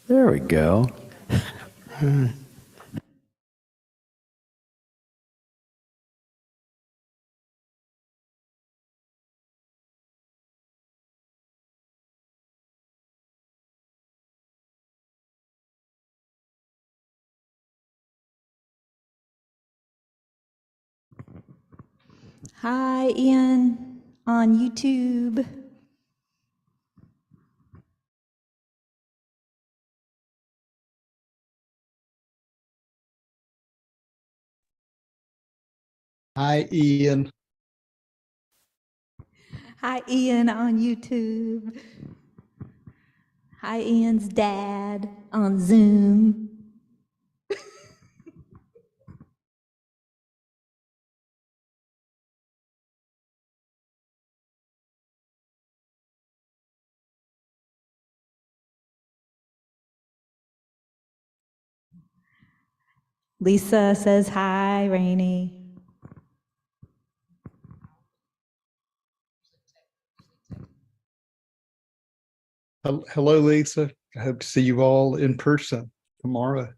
There we go. Hi, Ian, on YouTube. Hi, Ian. Hi, Ian, on YouTube. Hi, Ian's dad on Zoom. Lisa says hi, Rainey. Hello, Lisa. I hope to see you all in person tomorrow.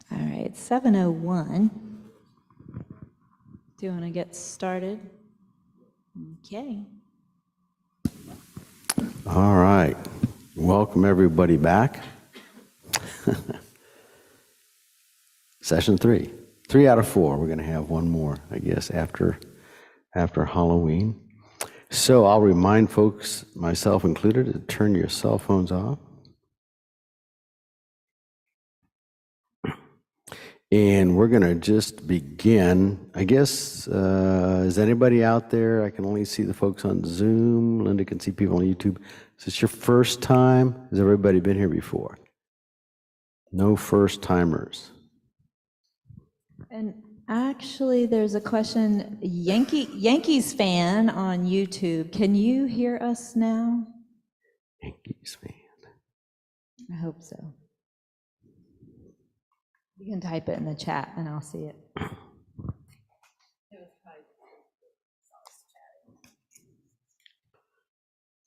All right, 7:01. Do you want to get started? Okay. All right. Welcome everybody back. Session 3. 3 out of 4. We're going to have one more, I guess, after Halloween. So I'll remind folks, myself included, to turn your cell phones off. And we're going to just begin. I guess, is anybody out there? I can only see the folks on Zoom. Linda can see people on YouTube. Is this your first time? Has everybody been here before? No first timers. And actually, there's a question, Yankees fan on YouTube. Can you hear us now? Yankees fan. I hope so. You can type it in the chat and I'll see it.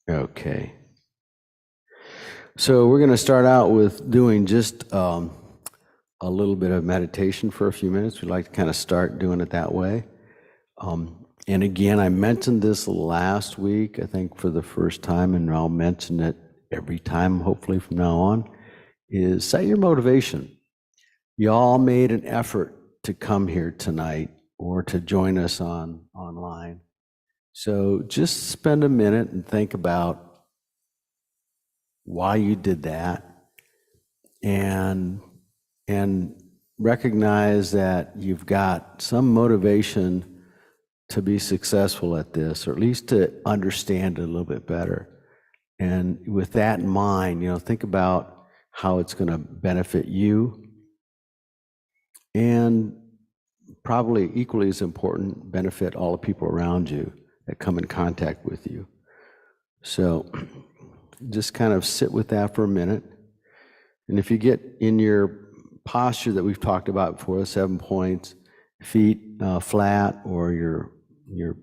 Okay. So we're going to start out with doing just a little bit of meditation for a few minutes. We'd like to kind of start doing it that way. And again, I mentioned this last week, I think for the first time, and I'll mention it every time, hopefully from now on, is set your motivation. Y'all made an effort to come here tonight or to join us online. So just spend a minute and think about why you did that, and recognize that you've got some motivation to be successful at this, or at least to understand it a little bit better. And with that in mind, think about how it's going to benefit you, and probably equally as important, benefit all the people around you that come in contact with you. So just kind of sit with that for a minute. And if you get in your posture that we've talked about before, the 7 points, feet flat, or your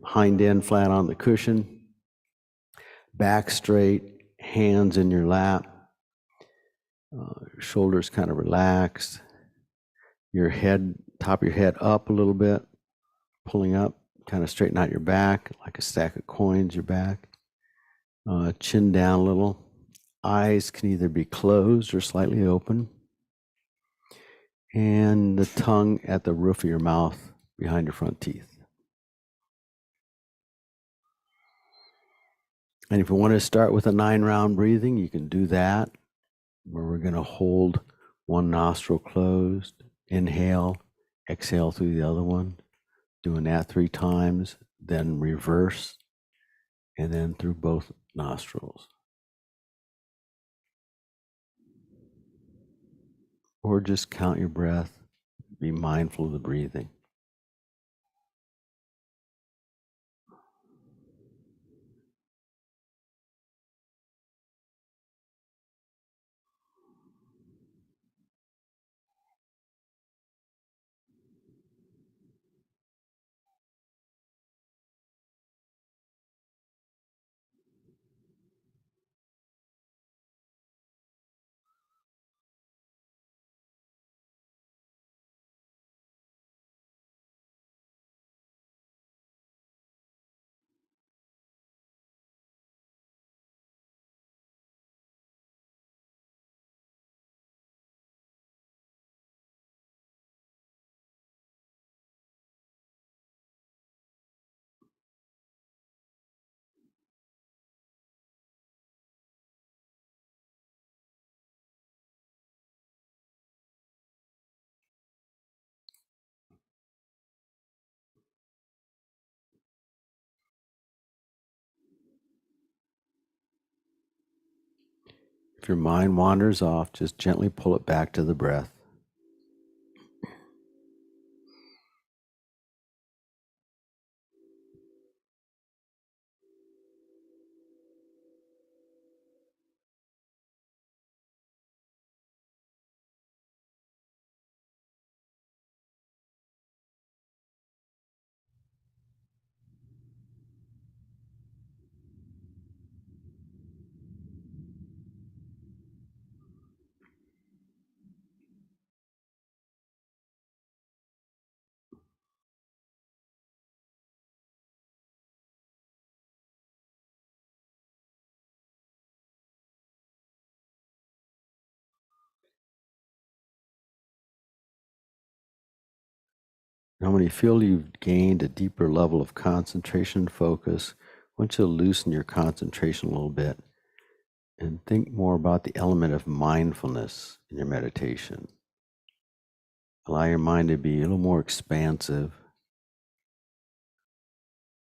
hind end flat on the cushion, back straight, hands in your lap, shoulders kind of relaxed, your head, top of your head up a little bit, pulling up, kind of straighten out your back like a stack of coins, your back, chin down a little. Eyes can either be closed or slightly open, and the tongue at the roof of your mouth behind your front teeth. And if you want to start with a 9-round breathing, you can do that, where we're going to hold one nostril closed, inhale, exhale through the other one, doing that 3 times, then reverse, and then through both nostrils. Or just count your breath, be mindful of the breathing. If your mind wanders off, just gently pull it back to the breath. Now, when you feel you've gained a deeper level of concentration and focus, I want you to loosen your concentration a little bit and think more about the element of mindfulness in your meditation. Allow your mind to be a little more expansive.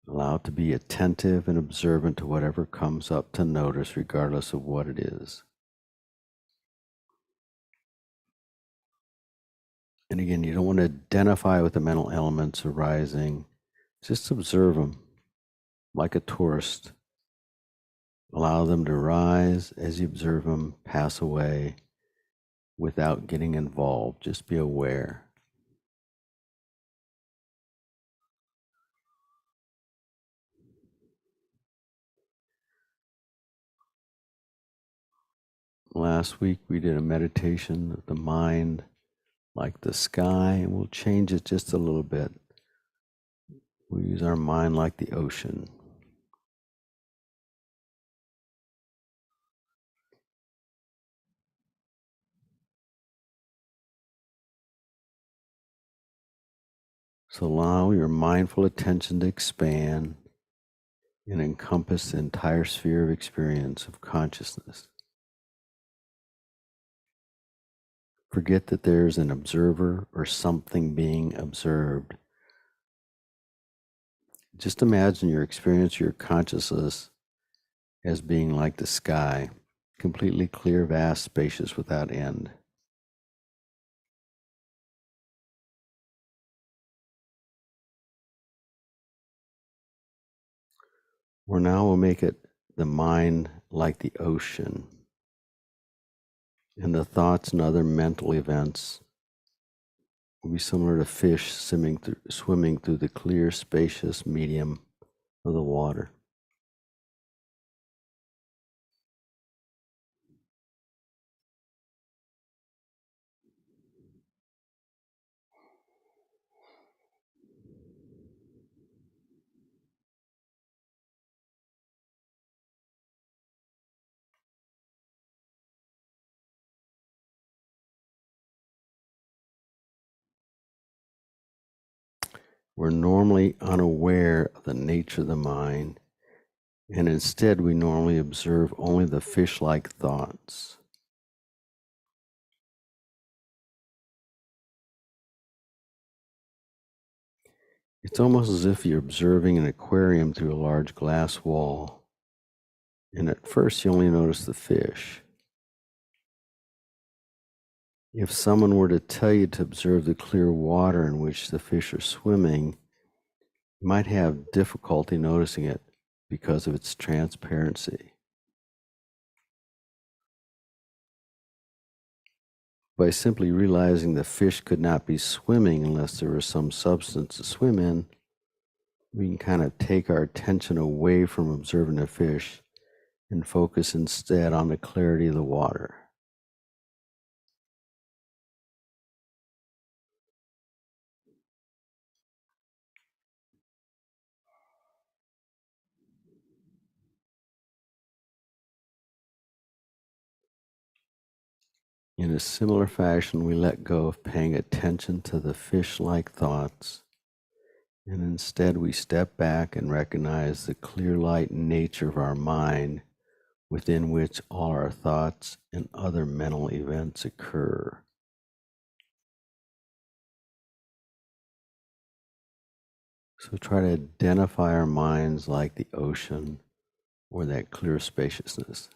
Allow it to be attentive and observant to whatever comes up to notice, regardless of what it is. And again, you don't want to identify with the mental elements arising. Just observe them like a tourist. Allow them to rise as you observe them, pass away without getting involved. Just be aware. Last week we did a meditation of the mind like the sky, and we'll change it just a little bit. We use our mind like the ocean. So allow your mindful attention to expand and encompass the entire sphere of experience of consciousness. Forget that there's an observer or something being observed. Just imagine your experience, your consciousness as being like the sky, completely clear, vast, spacious, without end. Or now we'll make it the mind like the ocean, and the thoughts and other mental events will be similar to fish swimming through the clear, spacious medium of the water. We're normally unaware of the nature of the mind, and instead we normally observe only the fish-like thoughts. It's almost as if you're observing an aquarium through a large glass wall, and at first you only notice the fish. If someone were to tell you to observe the clear water in which the fish are swimming, you might have difficulty noticing it because of its transparency. By simply realizing the fish could not be swimming unless there was some substance to swim in, we can kind of take our attention away from observing the fish and focus instead on the clarity of the water. In a similar fashion, we let go of paying attention to the fish-like thoughts, and instead we step back and recognize the clear light nature of our mind, within which all our thoughts and other mental events occur. So try to identify our minds like the ocean or that clear spaciousness.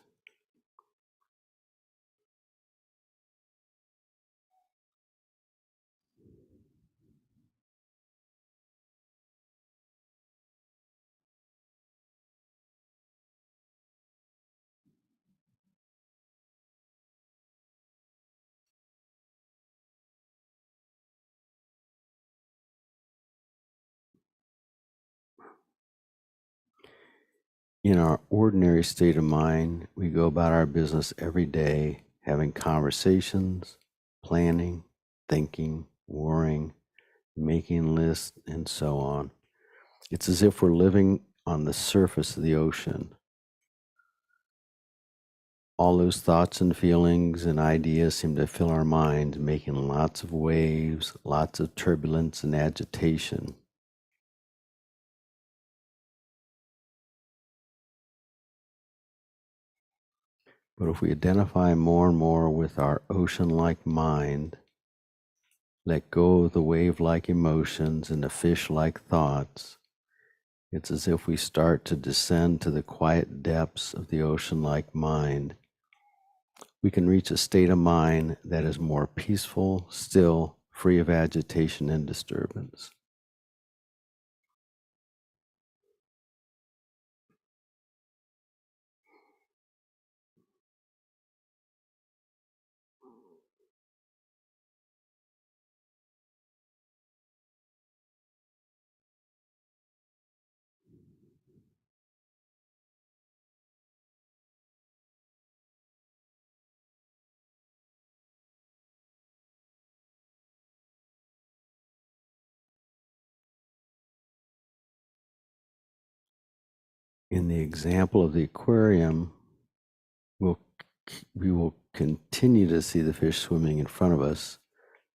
In our ordinary state of mind, we go about our business every day, having conversations, planning, thinking, worrying, making lists, and so on. It's as if we're living on the surface of the ocean. All those thoughts and feelings and ideas seem to fill our minds, making lots of waves, lots of turbulence and agitation. But if we identify more and more with our ocean-like mind, let go of the wave-like emotions and the fish-like thoughts, it's as if we start to descend to the quiet depths of the ocean-like mind. We can reach a state of mind that is more peaceful, still, free of agitation and disturbance. In the example of the aquarium, we will continue to see the fish swimming in front of us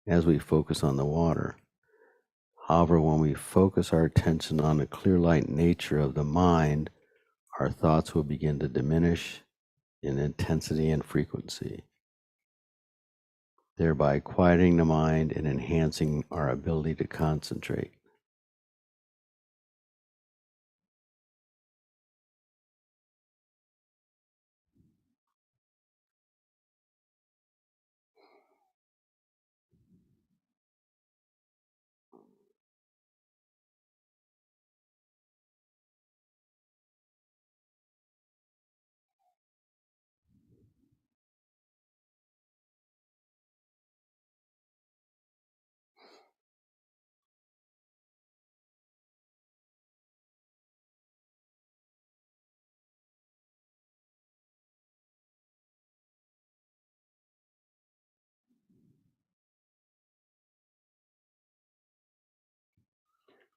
as we focus on the water. However, when we focus our attention on the clear light nature of the mind, our thoughts will begin to diminish in intensity and frequency, thereby quieting the mind and enhancing our ability to concentrate.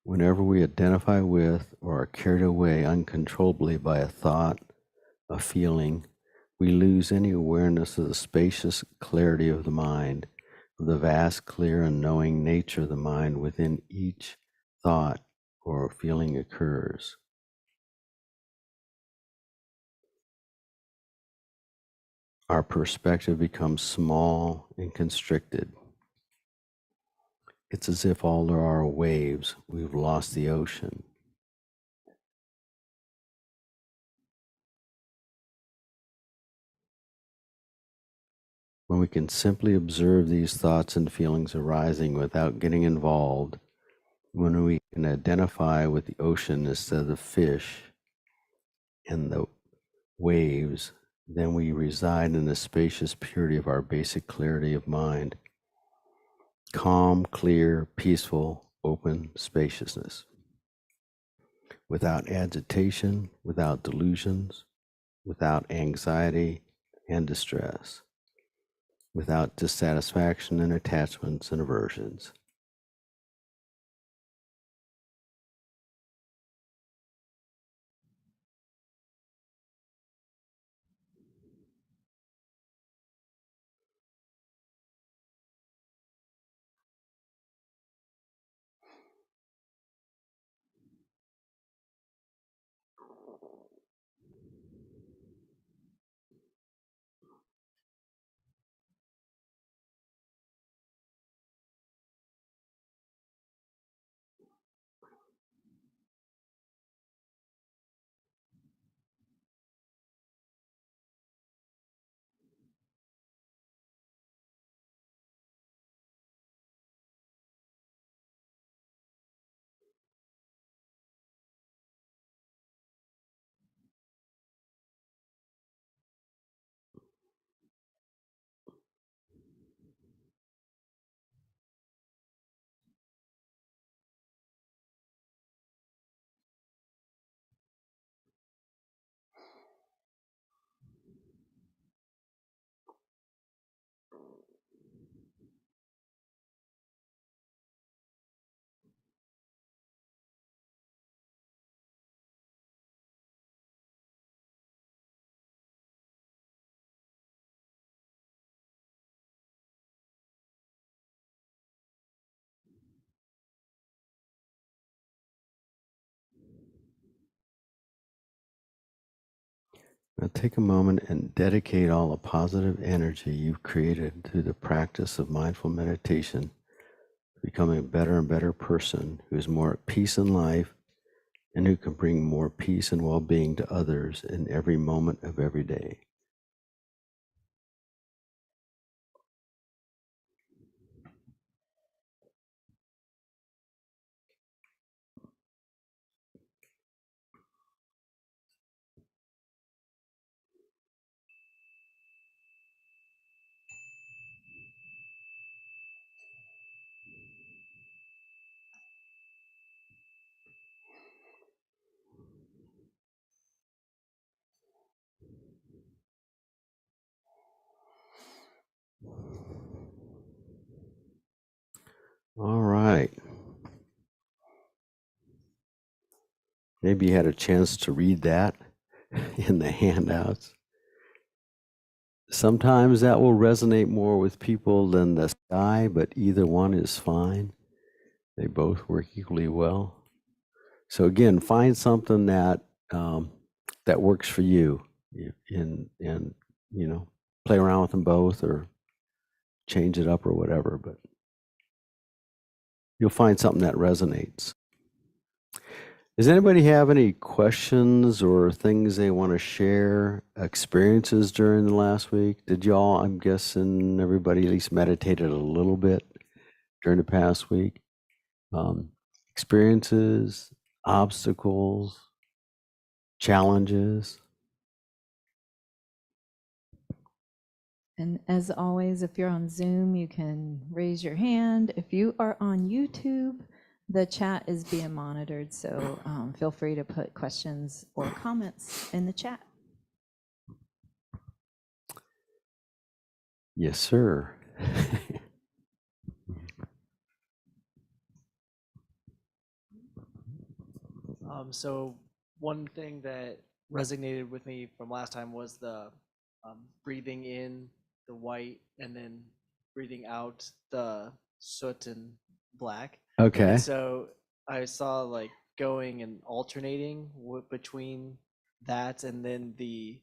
Whenever we identify with or are carried away uncontrollably by a thought, a feeling, we lose any awareness of the spacious clarity of the mind, of the vast, clear, and knowing nature of the mind within each thought or feeling occurs. Our perspective becomes small and constricted. It's as if all there are waves, we've lost the ocean. When we can simply observe these thoughts and feelings arising without getting involved, when we can identify with the ocean instead of the fish and the waves, then we reside in the spacious purity of our basic clarity of mind. Calm, clear, peaceful, open spaciousness. Without agitation, without delusions, without anxiety and distress, without dissatisfaction and attachments and aversions. Now take a moment and dedicate all the positive energy you've created through the practice of mindful meditation to becoming a better and better person who is more at peace in life and who can bring more peace and well-being to others in every moment of every day. All right. Maybe you had a chance to read that in the handouts. Sometimes that will resonate more with people than the sky, but either one is fine. They both work equally well. So again, find something that that works for you, and play around with them both or change it up or whatever. But you'll find something that resonates. Does anybody have any questions or things they want to share, experiences during the last week? Did y'all, I'm guessing everybody at least meditated a little bit during the past week? Experiences, obstacles, challenges? And as always, if you're on Zoom, you can raise your hand. If you are on YouTube, the chat is being monitored, so feel free to put questions or comments in the chat. Yes, sir. So one thing that resonated with me from last time was the breathing in the white and then breathing out the soot and black. Okay. And so I saw like going and alternating between that and then the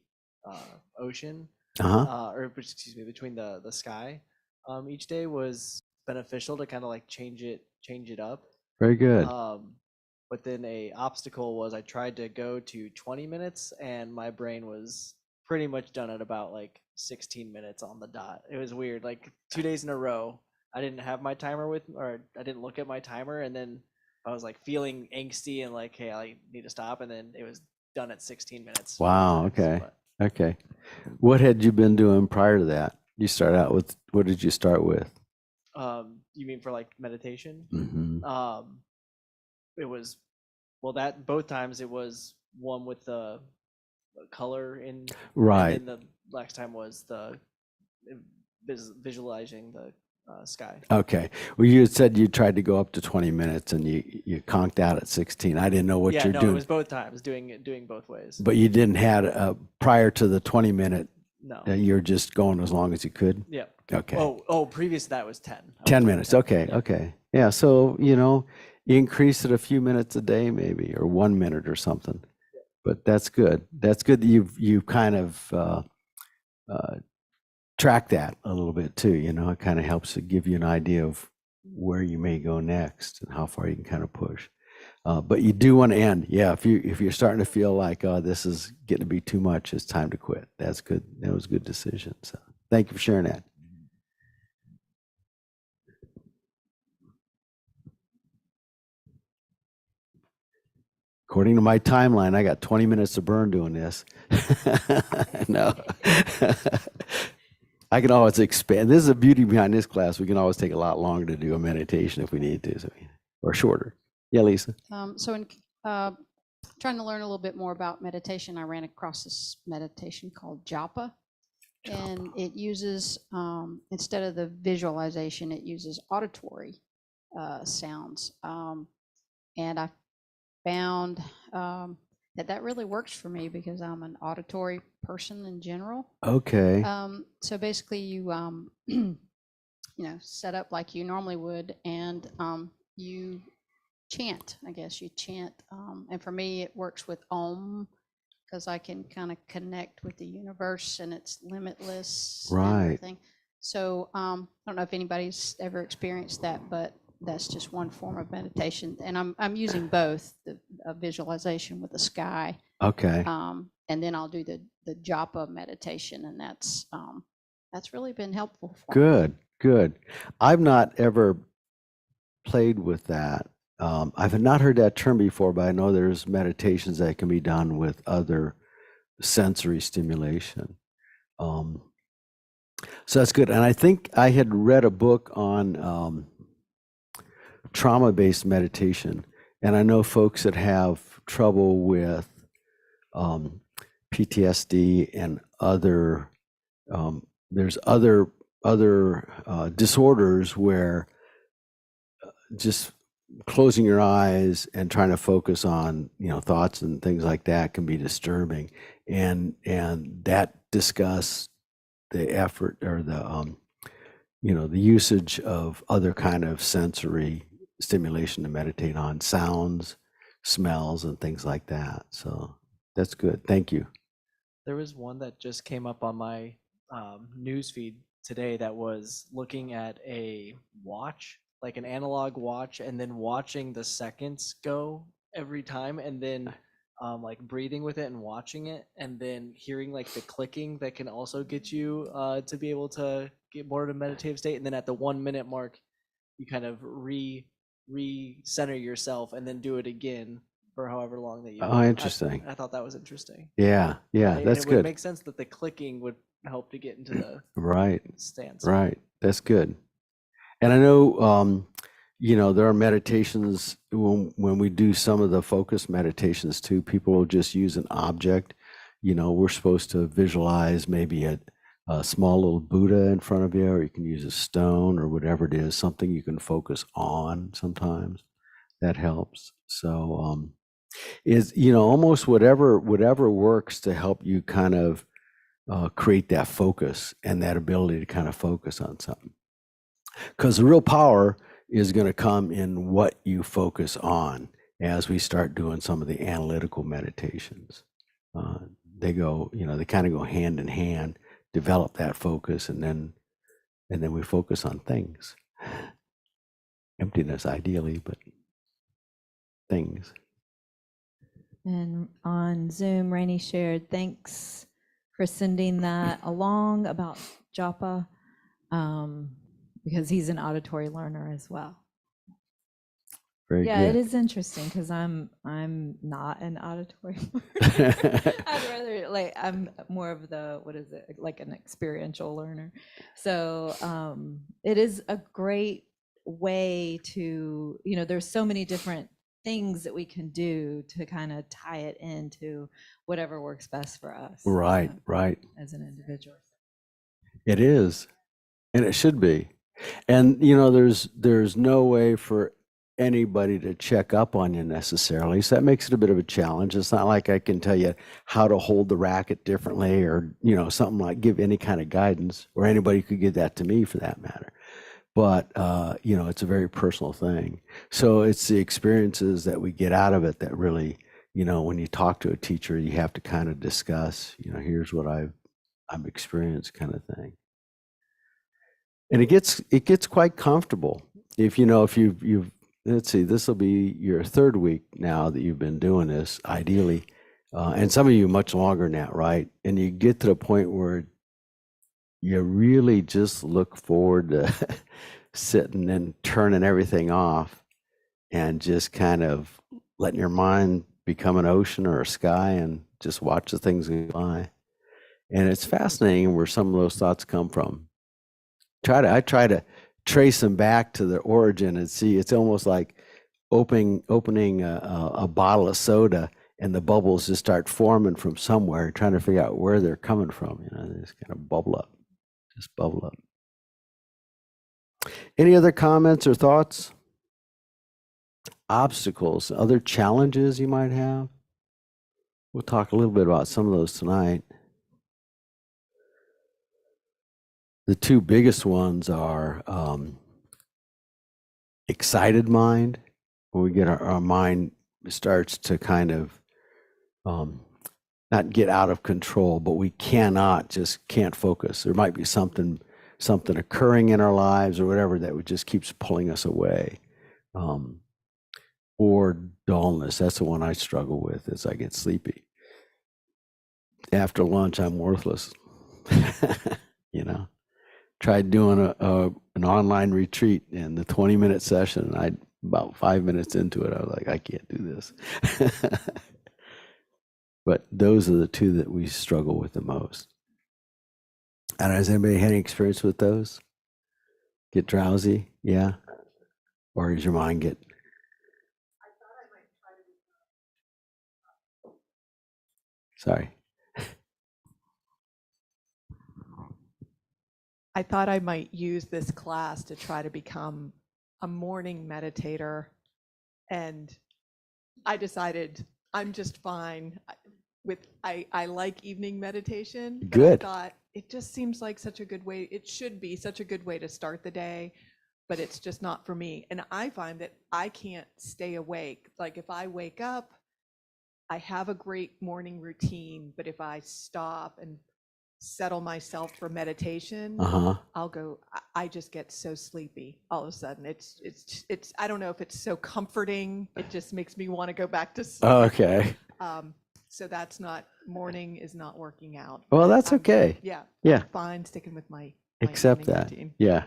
ocean, or excuse me, between the sky. Each day was beneficial to kind of like change it up. Very good. But then a obstacle was I tried to go to 20 minutes and my brain was pretty much done at about like 16 minutes on the dot. It was weird. Like 2 days in a row, I didn't have my timer or I didn't look at my timer, and then I was like feeling angsty and like, hey, I need to stop, and then it was done at 16 minutes. Wow. Okay. Okay. What had you been doing prior to that? You start out with, what did you start with? You mean for like meditation? Mm-hmm. It was, well, that both times it was one with the color in, Right. and then the last time was the visualizing the sky. Okay. Well, you had said you tried to go up to 20 minutes and you conked out at 16. I didn't know what you're doing. It was both times, doing both ways. But you didn't have, prior to the 20 minute, No. You're just going as long as you could? Yeah. Okay. Oh, previous to that was 10. 10 minutes. Okay. Yeah. Okay. Yeah. So, you increase it a few minutes a day, maybe, or 1 minute or something. Yeah. But that's good. That's good that you've kind of track that a little bit too. It kind of helps to give you an idea of where you may go next and how far you can kind of push. But you do want to end. Yeah. If you're starting to feel like, oh, this is getting to be too much, it's time to quit. That's good. That was a good decision. So thank you for sharing that. According to my timeline, I got 20 minutes to burn doing this. No. I can always expand. This is the beauty behind this class. We can always take a lot longer to do a meditation if we need to, or shorter. Yeah, Lisa. So in trying to learn a little bit more about meditation, I ran across this meditation called japa. And it uses, instead of the visualization, it uses auditory sounds. And I found that really works for me because I'm an auditory person in general. Okay. So basically you, set up like you normally would, and you chant, I guess you chant. And for me, it works with Om, because I can kind of connect with the universe and it's limitless. Right. And everything. So I don't know if anybody's ever experienced that, but that's just one form of meditation. And I'm using both, the visualization with the sky. Okay. And then I'll do the japa meditation, and that's really been helpful for me. Good. I've not ever played with that. I've not heard that term before, but I know there's meditations that can be done with other sensory stimulation. So that's good. And I think I had read a book on trauma-based meditation, and I know folks that have trouble with PTSD and other there's other disorders where just closing your eyes and trying to focus on, thoughts and things like that can be disturbing. And that discuss the effort or the usage of other kind of sensory stimulation to meditate on, sounds, smells, and things like that. So that's good. Thank you. There was one that just came up on my news feed today that was looking at a watch, like an analog watch, and then watching the seconds go every time, and then like breathing with it and watching it, and then hearing like the clicking that can also get you to be able to get more in a meditative state. And then at the 1 minute mark, you kind of re-center yourself and then do it again for however long that you Oh, want. interesting. I thought that was interesting. Yeah, And that's it would good. make sense that the clicking would help to get into the Right, stance. right. That's good. And I know, there are meditations when we do some of the focus meditations too, people will just use an object. We're supposed to visualize maybe a small little Buddha in front of you, or you can use a stone or whatever it is, something you can focus on sometimes. That helps. So, is, almost whatever works to help you kind of create that focus and that ability to kind of focus on something. Because the real power is going to come in what you focus on as we start doing some of the analytical meditations. They go, they kind of go hand in hand, develop that focus, and then we focus on things. Emptiness, ideally, but things. And on Zoom, Rainey shared, thanks for sending that along about japa, because he's an auditory learner as well. Very Yeah, it good. is interesting because I'm not an auditory learner. I'd rather I'm more of the, what is it, like an experiential learner. So it is a great way to, there's so many different things that we can do to kind of tie it into whatever works best for us. Right, right. As an individual. It is, and it should be. And there's no way for anybody to check up on you necessarily, so that makes it a bit of a challenge. It's not like I can tell you how to hold the racket differently, or something like give any kind of guidance, or anybody could give that to me for that matter. But it's a very personal thing. So it's the experiences that we get out of it that really, when you talk to a teacher, you have to kind of discuss, here's what I've experienced, kind of thing. And it gets quite comfortable if you've let's see, this will be your third week now that you've been doing this, ideally, and some of you much longer now, right? And you get to the point where you really just look forward to sitting and turning everything off and just kind of letting your mind become an ocean or a sky and just watch the things go by. And it's fascinating where some of those thoughts come from. I try to trace them back to the origin and see. It's almost like opening a bottle of soda, and the bubbles just start forming from somewhere, trying to figure out where they're coming from. They just kind of bubble up, just bubble up. Any other comments or thoughts? Obstacles, other challenges you might have? We'll talk a little bit about some of those tonight. The two biggest ones are excited mind, when we get our mind starts to kind of not get out of control, but we can't focus. There might be something occurring in our lives or whatever that just keeps pulling us away. Or dullness. That's the one I struggle with as I get sleepy. After lunch, I'm worthless. Tried doing an online retreat in the 20-minute session. About 5 minutes into it, I was like, I can't do this. But those are the two that we struggle with the most. And has anybody had any experience with those? Get drowsy? Yeah? Or does your mind get... Sorry. I thought I might use this class to try to become a morning meditator And I decided I'm just fine with, I like evening meditation. But Good. I thought it just seems like such a good way, it should be such a good way to start the day, but it's just not for me. And I find that I can't stay awake. Like if I wake up, I have a great morning routine, but if I stop and settle myself for meditation, Uh-huh. I'll go, I just get so sleepy all of a sudden. It's, I don't know if it's so comforting. It just makes me want to go back to sleep. Okay. So that's not, morning is not working out. Well, but that's I'm- okay. Yeah. Yeah. I'm fine sticking with my Accept morning that. routine. Yeah.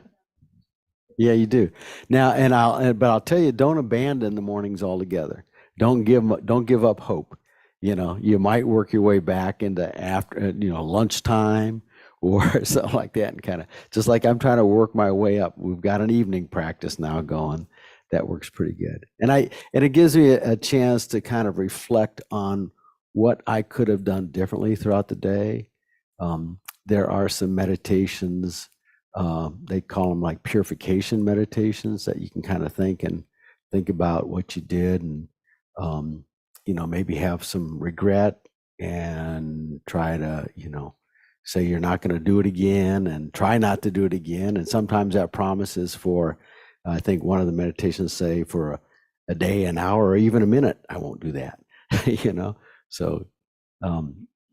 Yeah, you do. Now, but I'll tell you, don't abandon the mornings altogether. Don't give up hope. You know, you might work your way back into after, lunchtime or something like that, and kind of just like I'm trying to work my way up. We've got an evening practice now going that works pretty good, and it gives me a chance to kind of reflect on what I could have done differently throughout the day. There are some meditations. They call them like purification meditations that you can kind of think about what you did, and maybe have some regret and try to say you're not going to do it again and try not to do it again. And sometimes that promise is for, I think one of the meditations say for a day, an hour, or even a minute, I won't do that. So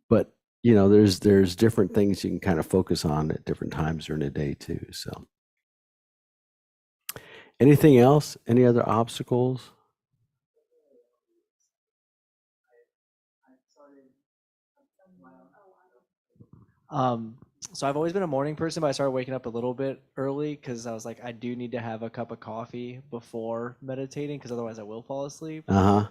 but there's different things you can kind of focus on at different times during the day too. So anything else? Any other obstacles? So I've always been a morning person, but I started waking up a little bit early because I was like, I do need to have a cup of coffee before meditating because otherwise I will fall asleep. But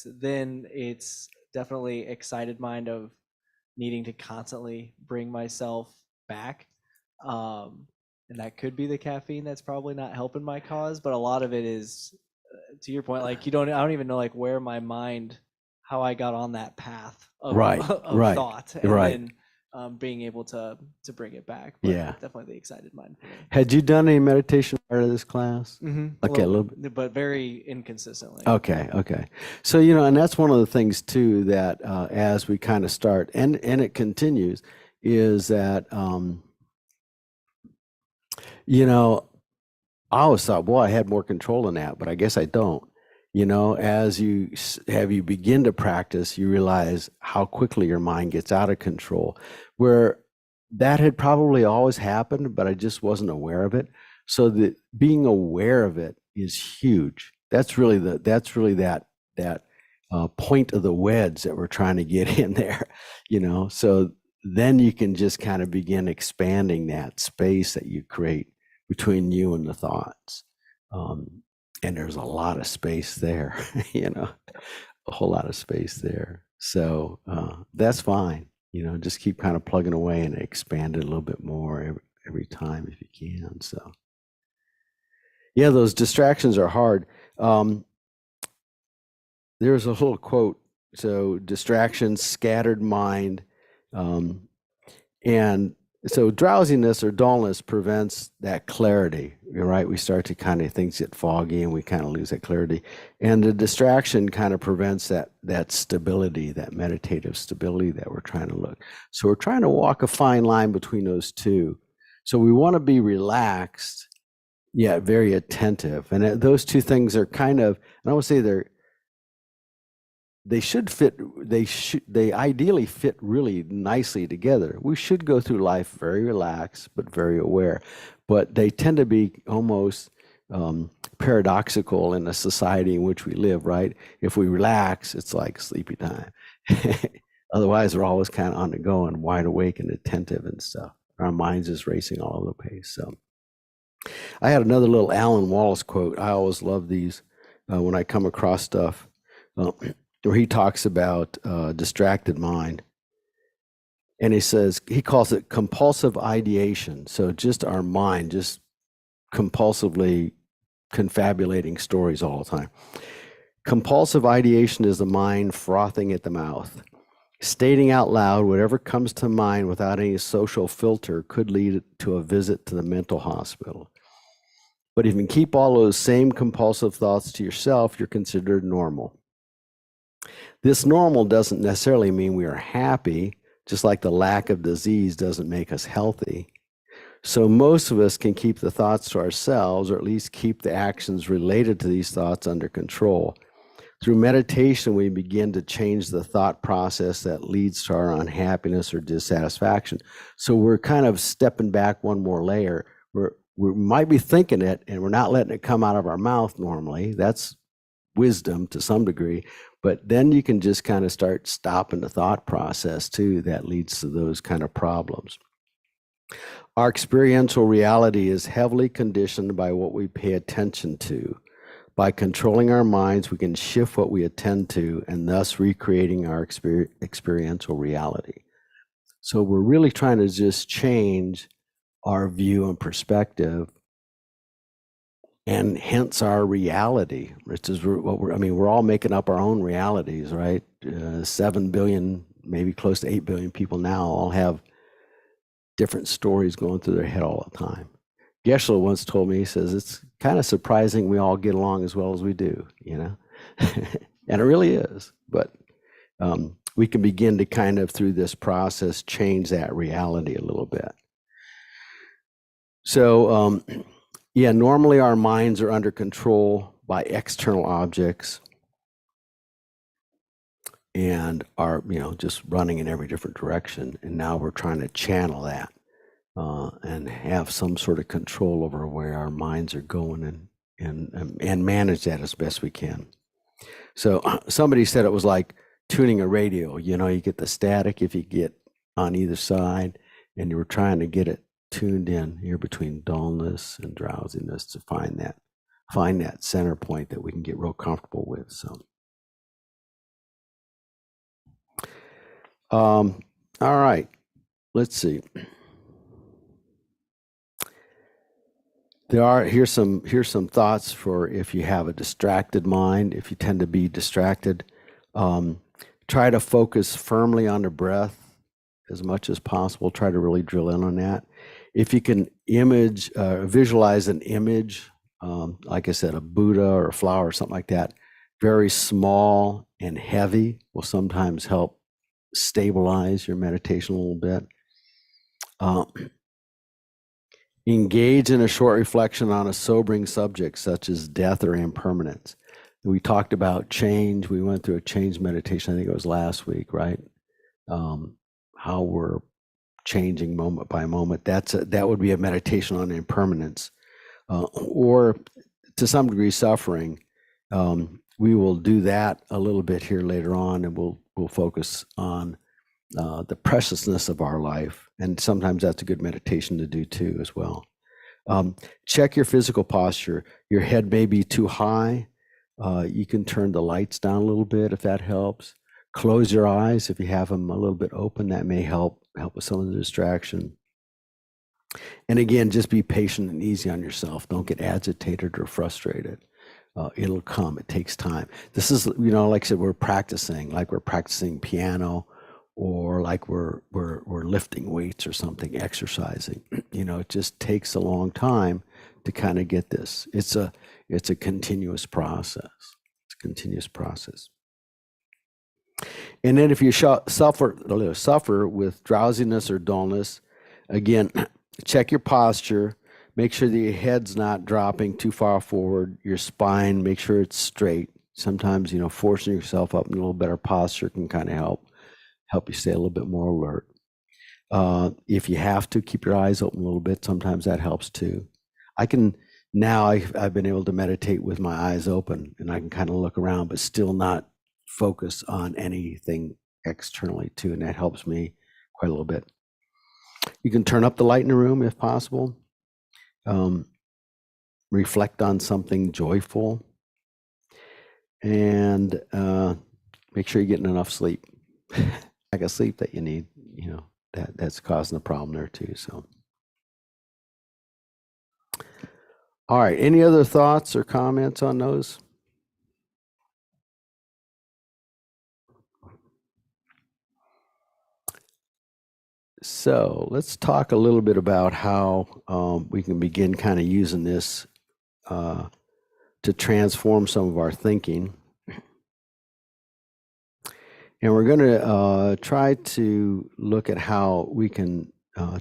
then it's definitely excited mind of needing to constantly bring myself back. And that could be the caffeine that's probably not helping my cause, but a lot of it is, to your point, like I don't even know like where my mind, how I got on that path of, Right, of right, thought, and right. then being able to bring it back. But Yeah. definitely the excited mind for me. Had you done any meditation prior to this class? Mm-hmm. Okay, a little bit. But very inconsistently. Okay. So, and that's one of the things too, that as we kind of start and it continues, is that, I always thought, boy, I had more control than that, but I guess I don't. As you begin to practice, you realize how quickly your mind gets out of control, where that had probably always happened, but I just wasn't aware of it. So that being aware of it is huge. That's really that point of the wedge that we're trying to get in there, so then you can just kind of begin expanding that space that you create between you and the thoughts. And there's a lot of space there, a whole lot of space there. So that's fine. Just keep kind of plugging away and expand it a little bit more every time if you can. So yeah, those distractions are hard. There's a little quote. So distractions, scattered mind, and so drowsiness or dullness prevents that clarity. You're right. We start to kind of, things get foggy and we kind of lose that clarity. And the distraction kind of prevents that stability, that meditative stability that we're trying to look. So we're trying to walk a fine line between those two. So we want to be relaxed, yet very attentive. And those two things are kind of, I don't want to say they ideally fit really nicely together. We should go through life very relaxed, but very aware. But they tend to be almost paradoxical in the society in which we live, right? If we relax, it's like sleepy time. Otherwise, we're always kind of on the go and wide awake and attentive and stuff. Our minds is racing all over the place. So I had another little Alan Wallace quote. I always love these when I come across stuff. Where he talks about distracted mind. And he calls it compulsive ideation. So just our mind, just compulsively confabulating stories all the time. Compulsive ideation is the mind frothing at the mouth. Stating out loud whatever comes to mind without any social filter could lead to a visit to the mental hospital. But if you can keep all those same compulsive thoughts to yourself, you're considered normal. This normal doesn't necessarily mean we are happy, just like the lack of disease doesn't make us healthy. So most of us can keep the thoughts to ourselves, or at least keep the actions related to these thoughts under control. Through meditation, we begin to change the thought process that leads to our unhappiness or dissatisfaction. So we're kind of stepping back one more layer. We might be thinking it, and we're not letting it come out of our mouth normally. That's wisdom to some degree. But then you can just kind of start stopping the thought process too that leads to those kind of problems. Our experiential reality is heavily conditioned by what we pay attention to. By controlling our minds, we can shift what we attend to and thus recreating our experiential reality. So we're really trying to just change our view and perspective, and hence our reality, which is we're all making up our own realities, right? 7 billion, maybe close to 8 billion people now all have different stories going through their head all the time. Geshe once told me, he says, it's kind of surprising we all get along as well as we do, you know? And it really is. But we can begin to kind of, through this process, change that reality a little bit. So, yeah, normally our minds are under control by external objects and are, just running in every different direction. And now we're trying to channel that. And have some sort of control over where our minds are going and manage that as best we can. So somebody said it was like tuning a radio. You get the static if you get on either side, and you were trying to get it tuned in here between dullness and drowsiness to find that center point that we can get real comfortable with. So, all right, let's see. Here's some thoughts for if you have a distracted mind, if you tend to be distracted. Try to focus firmly on the breath as much as possible. Try to really drill in on that. If you can visualize an image, like I said, a Buddha or a flower or something like that, very small and heavy, will sometimes help stabilize your meditation a little bit. Engage in a short reflection on a sobering subject such as death or impermanence. We talked about change. We went through a change meditation. I think it was last week, right? How we're changing moment by moment. That would be a meditation on impermanence, or to some degree suffering. We will do that a little bit here later on, and we'll focus on the preciousness of our life. And sometimes that's a good meditation to do too as well. Check your physical posture. Your head may be too high. You can turn the lights down a little bit if that helps. Close your eyes if you have them a little bit open. That may help with some of the distraction. And again, just be patient and easy on yourself. Don't get agitated or frustrated. It'll come. It takes time. This is, like I said, we're practicing piano, or like we're lifting weights or something, exercising. It just takes a long time to kind of get this. It's a continuous process. It's a continuous process. And then if you suffer with drowsiness or dullness, again, check your posture. Make sure that your head's not dropping too far forward. Your spine, make sure it's straight. Sometimes, forcing yourself up in a little better posture can kind of help you stay a little bit more alert. If you have to, keep your eyes open a little bit. Sometimes that helps too. I've been able to meditate with my eyes open, and I can kind of look around, but still not focus on anything externally too, and that helps me quite a little bit. You can turn up the light in the room if possible. Reflect on something joyful, and make sure you're getting enough sleep. Like a sleep that you need, that's causing a problem there too. So, all right. Any other thoughts or comments on those? So let's talk a little bit about how we can begin kind of using this to transform some of our thinking. And we're going to try to look at how we can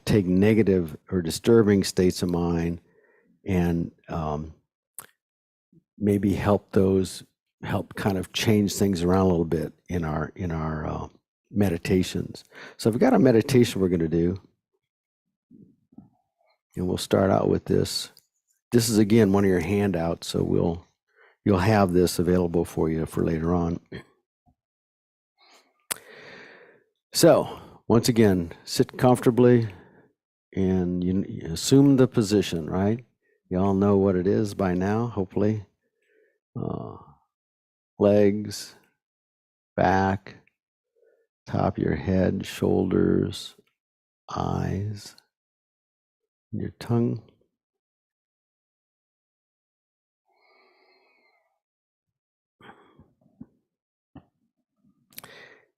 take negative or disturbing states of mind and maybe help kind of change things around a little bit in our meditations. So we've got a meditation we're going to do, and we'll start out with this. This is again one of your handouts, so you'll have this available for you for later on. So once again, sit comfortably and you assume the position, right? You all know what it is by now, hopefully. Legs, back, top of your head, shoulders, eyes, your tongue.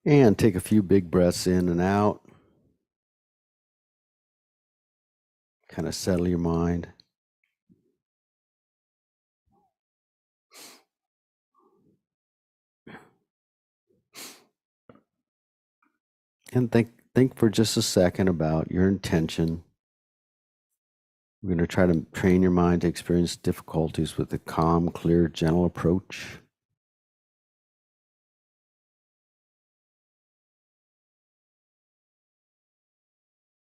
And take a few big breaths in and out. Kind of settle your mind. And think for just a second about your intention. We're going to try to train your mind to experience difficulties with a calm, clear, gentle approach.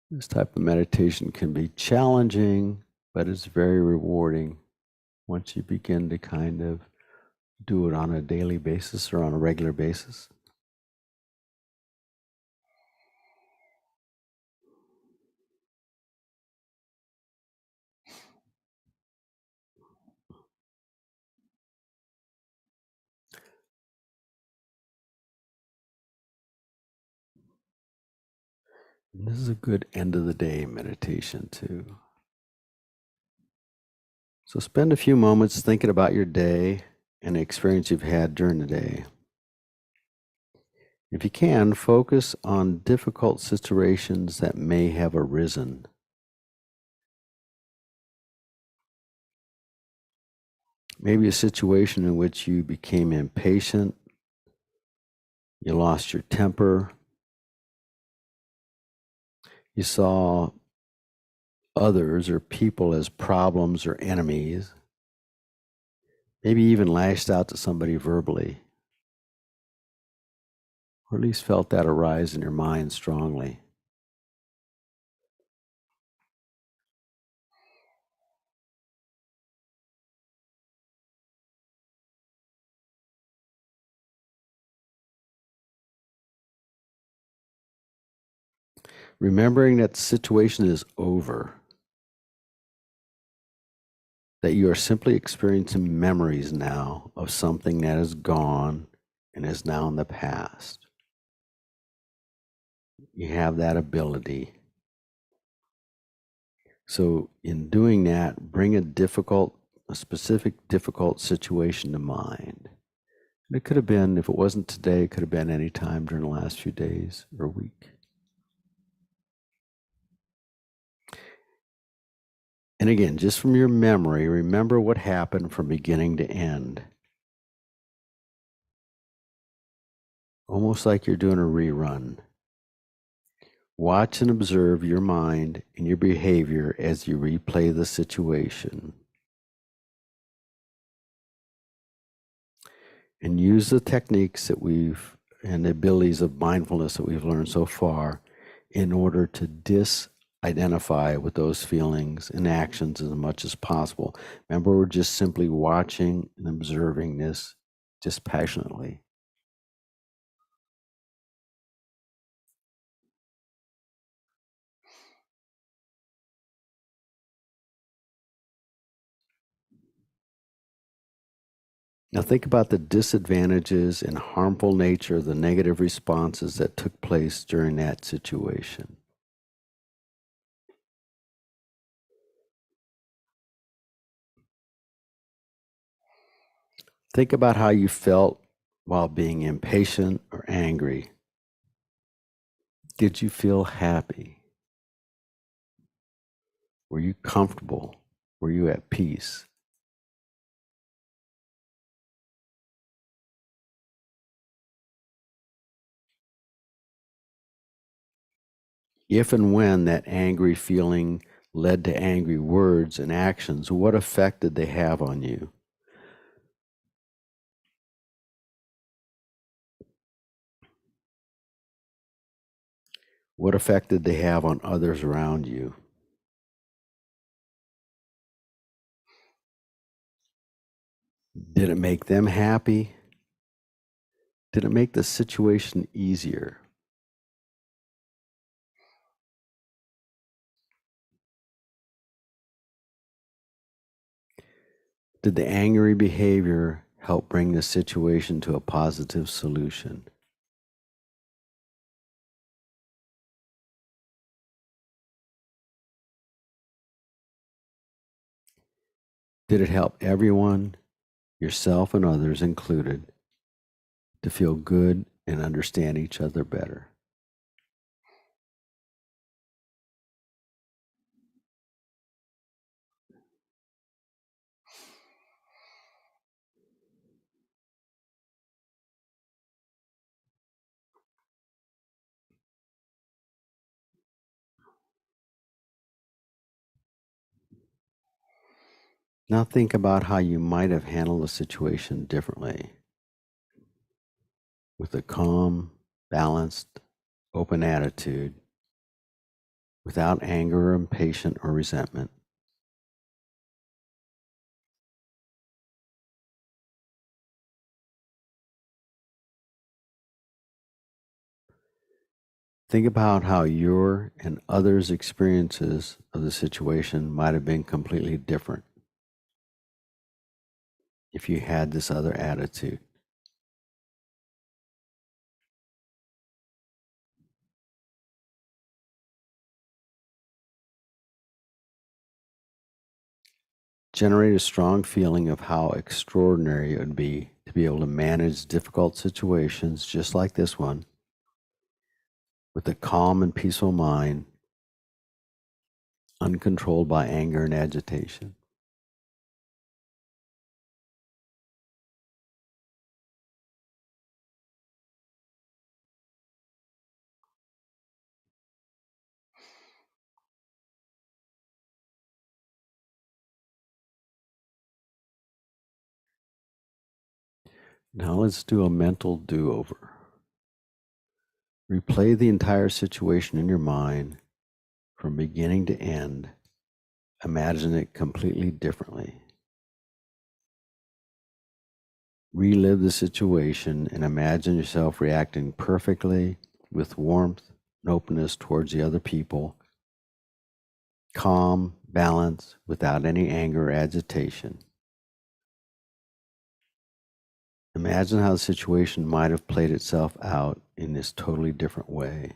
This type of meditation can be challenging, but it's very rewarding once you begin to kind of do it on a daily basis or on a regular basis. And this is a good end of the day meditation too. So spend a few moments thinking about your day and the experience you've had during the day. If you can, focus on difficult situations that may have arisen. Maybe a situation in which you became impatient, you lost your temper, you saw others or people as problems or enemies, maybe even lashed out to somebody verbally, or at least felt that arise in your mind strongly. Remembering that the situation is over, that you are simply experiencing memories now of something that is gone and is now in the past. You have that ability. So in doing that, bring a specific difficult situation to mind. And it could have been, if it wasn't today, it could have been any time during the last few days or week. And again, just from your memory, remember what happened from beginning to end. Almost like you're doing a rerun. Watch and observe your mind and your behavior as you replay the situation. And use the techniques and the abilities of mindfulness that we've learned so far in order to disidentify with those feelings and actions as much as possible. Remember, we're just simply watching and observing this dispassionately. Now think about the disadvantages and harmful nature of the negative responses that took place during that situation. Think about how you felt while being impatient or angry. Did you feel happy? Were you comfortable? Were you at peace? If and when that angry feeling led to angry words and actions, what effect did they have on you? What effect did they have on others around you? Did it make them happy? Did it make the situation easier? Did the angry behavior help bring the situation to a positive solution? Did it help everyone, yourself and others included, to feel good and understand each other better? Now think about how you might have handled the situation differently, with a calm, balanced, open attitude, without anger or impatience or resentment. Think about how your and others' experiences of the situation might have been completely different if you had this other attitude. Generate a strong feeling of how extraordinary it would be to be able to manage difficult situations just like this one with a calm and peaceful mind, uncontrolled by anger and agitation. Now let's do a mental do-over. Replay the entire situation in your mind from beginning to end. Imagine it completely differently. Relive the situation and imagine yourself reacting perfectly with warmth and openness towards the other people. Calm, balanced, without any anger or agitation. Imagine how the situation might have played itself out in this totally different way.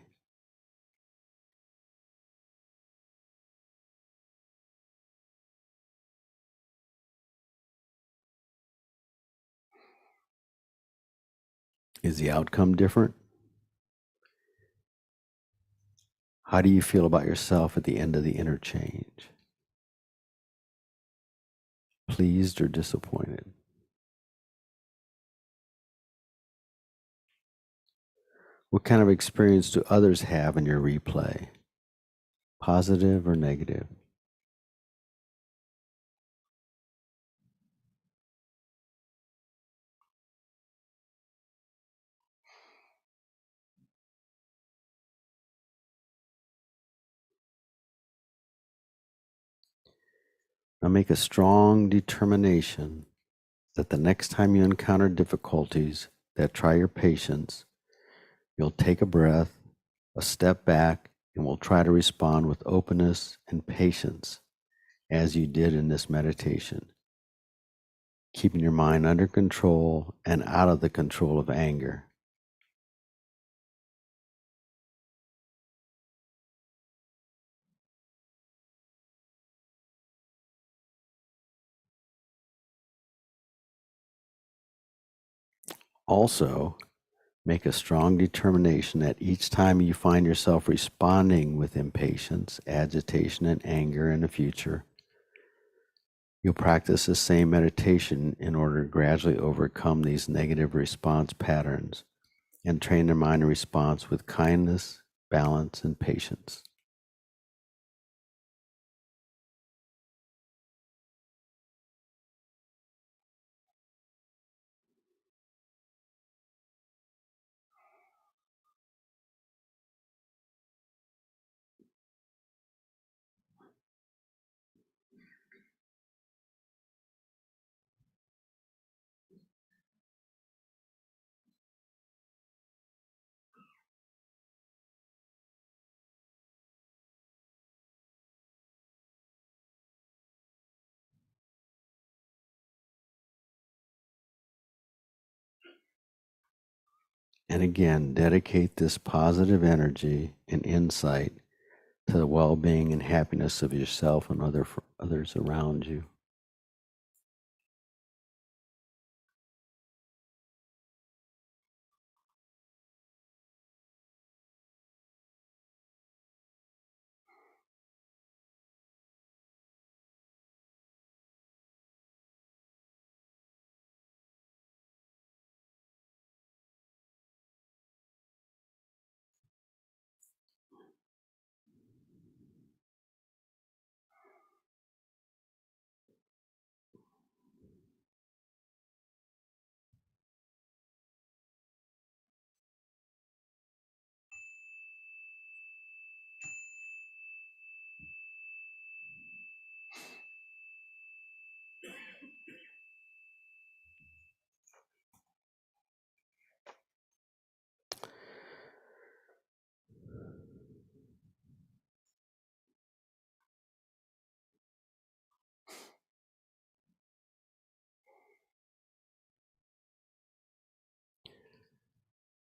Is the outcome different? How do you feel about yourself at the end of the interchange? Pleased or disappointed? What kind of experience do others have in your replay? Positive or negative? Now make a strong determination that the next time you encounter difficulties that try your patience, you'll take a breath, a step back, and will try to respond with openness and patience as you did in this meditation, keeping your mind under control and out of the control of anger. Also, make a strong determination that each time you find yourself responding with impatience, agitation, and anger in the future, you'll practice the same meditation in order to gradually overcome these negative response patterns and train the mind in response with kindness, balance, and patience. And again, dedicate this positive energy and insight to the well-being and happiness of yourself and others around you.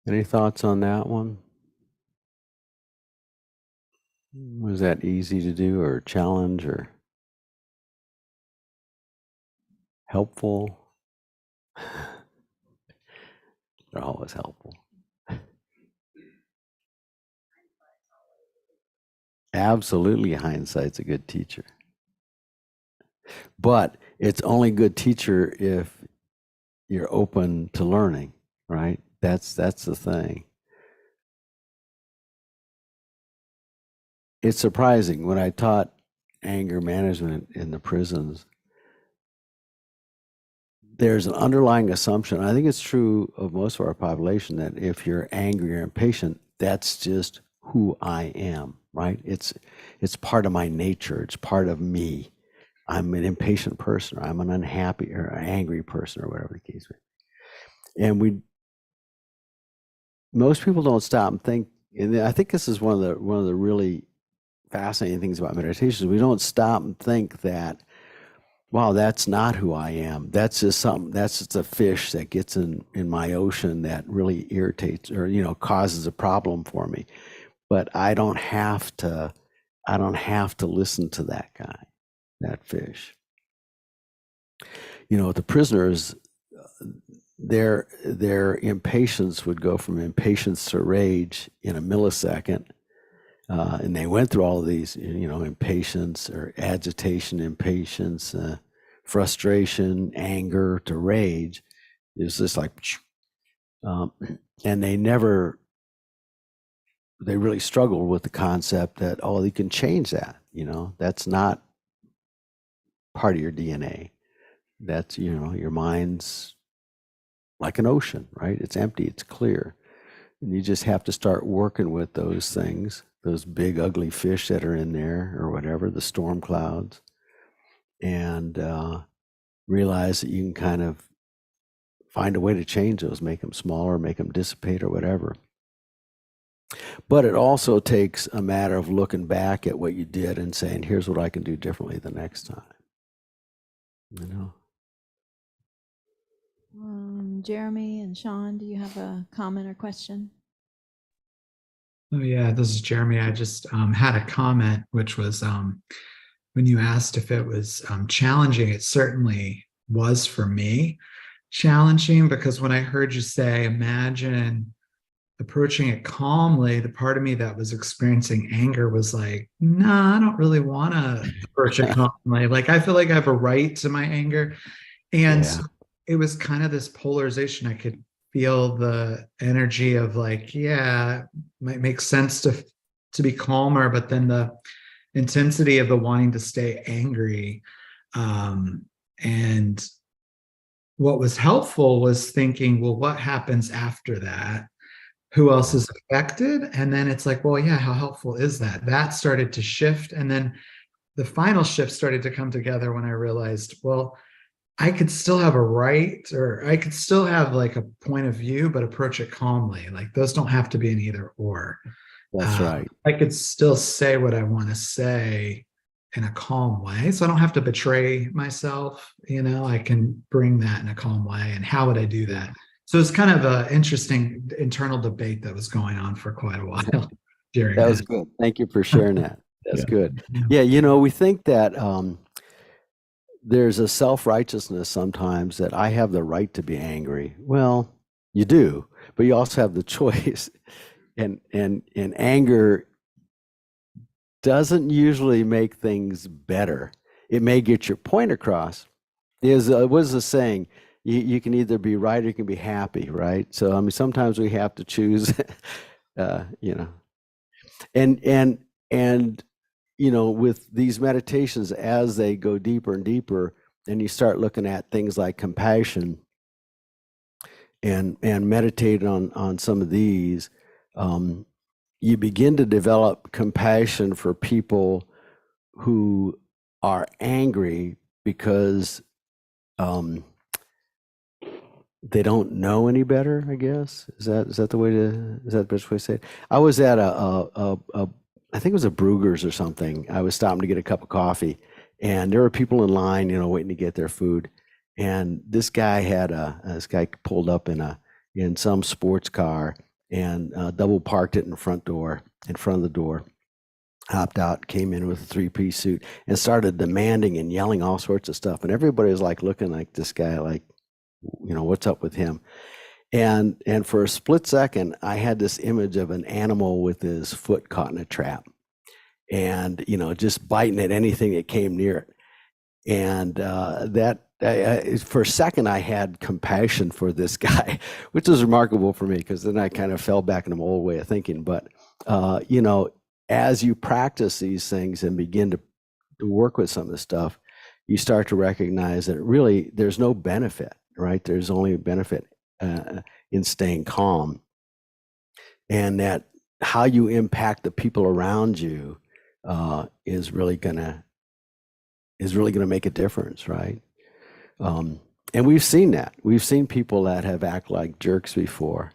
Any thoughts on that one? Was that easy to do or challenge or helpful? They're always helpful. Absolutely, hindsight's a good teacher. But it's only good teacher if you're open to learning, right? That's the thing. It's surprising when I taught anger management in the prisons, there's an underlying assumption. I think it's true of most of our population that if you're angry or impatient, that's just who I am, right? It's part of my nature. It's part of me. I'm an impatient person, or I'm an unhappy or an angry person, or whatever the case may be. And most people don't stop and think. And I think this is one of the really fascinating things about meditation. Is we don't stop and think that, wow, that's not who I am. That's just something. That's just a fish that gets in my ocean that really irritates or causes a problem for me. But I don't have to listen to that guy, that fish. The prisoners, their impatience would go from impatience to rage in a millisecond. And they went through all of these, impatience or agitation, impatience, frustration, anger to rage. It was just like, and they really struggled with the concept that, you can change that. That's not part of your DNA. That's, your mind's like an ocean, right? It's empty, it's clear. And you just have to start working with those things, those big ugly fish that are in there or whatever, the storm clouds, and realize that you can kind of find a way to change those, make them smaller, make them dissipate or whatever. But it also takes a matter of looking back at what you did and saying, here's what I can do differently the next time. Jeremy and Sean, do you have a comment or question? Oh yeah, this is Jeremy. I just had a comment, which was when you asked if it was challenging, it certainly was for me challenging, because when I heard you say, imagine approaching it calmly, the part of me that was experiencing anger was like, no, I don't really want to approach it calmly. Like, I feel like I have a right to my anger. And Yeah. it was kind of this polarization. I could feel the energy of like, yeah, it might make sense to to be calmer, but then the intensity of the wanting to stay angry. And what was helpful was thinking, well, what happens after that? Who else is affected? And then it's like, well, yeah, how helpful is that? That started to shift. And then the final shift started to come together when I realized, well, I could still have a right, or I could still have like a point of view, but approach it calmly. Like those don't have to be an either or. That's right. I could still say what I want to say in a calm way. So I don't have to betray myself. I can bring that in a calm way. And how would I do that? So it's kind of an interesting internal debate that was going on for quite a while during That was good. Thank you for sharing that. That's Yeah. good. Yeah. Yeah, we think that there's a self-righteousness sometimes that I have the right to be angry. Well, you do, but you also have the choice. And anger doesn't usually make things better. It may get your point across. What is the saying? You can either be right or you can be happy, right? So I mean, sometimes we have to choose, and with these meditations, as they go deeper and deeper, and you start looking at things like compassion, and meditate on some of these, you begin to develop compassion for people who are angry because they don't know any better, I guess. Is that the best way to say it? I was at I think it was a Bruegger's or something. I was stopping to get a cup of coffee, and there were people in line, waiting to get their food. And this guy pulled up in some sports car and double parked it in front of the door, hopped out, came in with a 3-piece suit and started demanding and yelling all sorts of stuff. And everybody was like looking like this guy, like, what's up with him? And for a split second, I had this image of an animal with his foot caught in a trap and, just biting at anything that came near it. And for a second, I had compassion for this guy, which was remarkable for me, because then I kind of fell back into my old way of thinking. But, as you practice these things and begin to work with some of this stuff, you start to recognize that really there's no benefit, right? There's only a benefit in staying calm, and that how you impact the people around you is really gonna make a difference, right? And we've seen that. We've seen people that have acted like jerks before.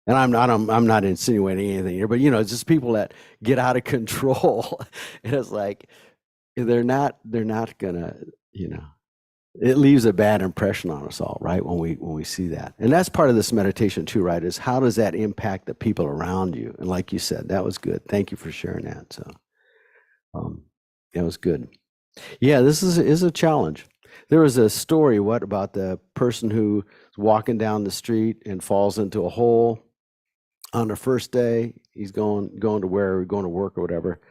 And I'm not insinuating anything here, but it's just people that get out of control. And it's like they're not gonna, it leaves a bad impression on us all, right? When we see that. And that's part of this meditation too, right? Is how does that impact the people around you? And like you said, that was good. Thank you for sharing that. So that was good. Yeah, this is a challenge. There was a story, about the person who is walking down the street and falls into a hole on the first day. He's going to work or whatever.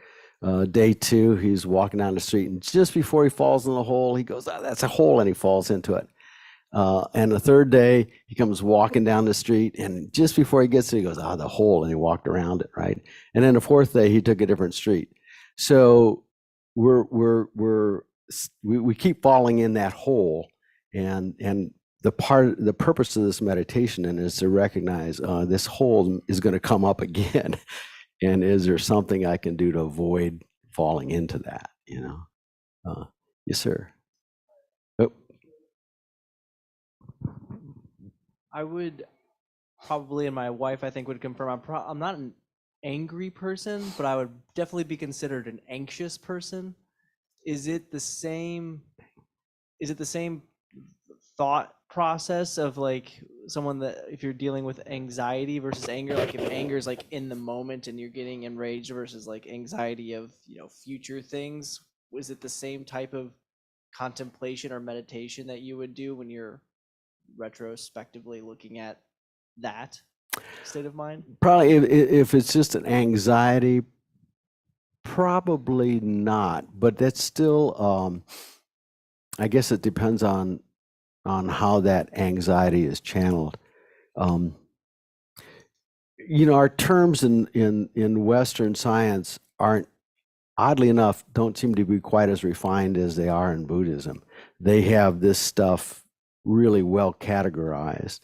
Day 2, he's walking down the street, and just before he falls in the hole, he goes, "Oh, that's a hole," and he falls into it. And the third day, he comes walking down the street, and just before he gets to it, he goes, "Oh, the hole," and he walked around it, right? And then the fourth day, he took a different street. So we keep falling in that hole, and the purpose of this meditation is to recognize this hole is going to come up again. And is there something I can do to avoid falling into that? Yes, sir. Oh. I would probably, and my wife I think would confirm, I'm not an angry person, but I would definitely be considered an anxious person. Is it the same thought process of like someone that, if you're dealing with anxiety versus anger, like if anger is like in the moment and you're getting enraged versus like anxiety of future things, is it the same type of contemplation or meditation that you would do when you're retrospectively looking at that state of mind? Probably if it's just an anxiety, probably not, but that's still I guess it depends on how that anxiety is channeled. our terms in Western science aren't, oddly enough, don't seem to be quite as refined as they are in Buddhism. They have this stuff really well categorized.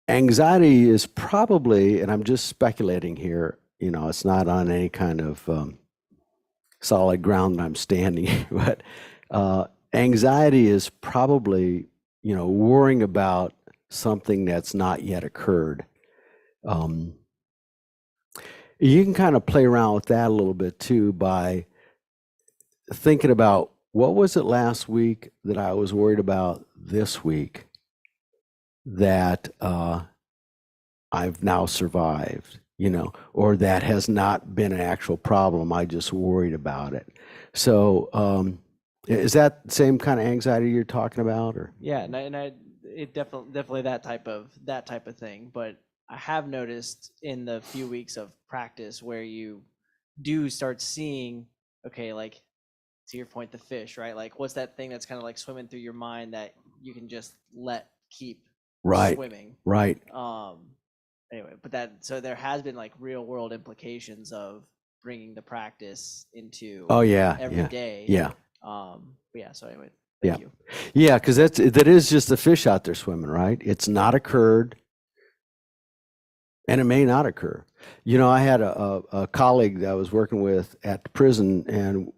Anxiety is probably, and I'm just speculating here, it's not on any kind of solid ground that I'm standing, but anxiety is probably, worrying about something that's not yet occurred. You can kind of play around with that a little bit too by thinking about, what was it last week that I was worried about this week that I've now survived, or that has not been an actual problem. I just worried about it. So is that the same kind of anxiety you're talking about, or? Yeah, it definitely that type of thing. But I have noticed in the few weeks of practice where you do start seeing, okay, like to your point, the fish, right? Like, what's that thing that's kind of like swimming through your mind that you can just let keep swimming? Right. Anyway, so there has been like real world implications of bringing the practice into every day. Yeah. So anyway, Yeah. thank you. Yeah, because that is just a fish out there swimming, right? It's not occurred, and it may not occur. I had a colleague that I was working with at the prison, and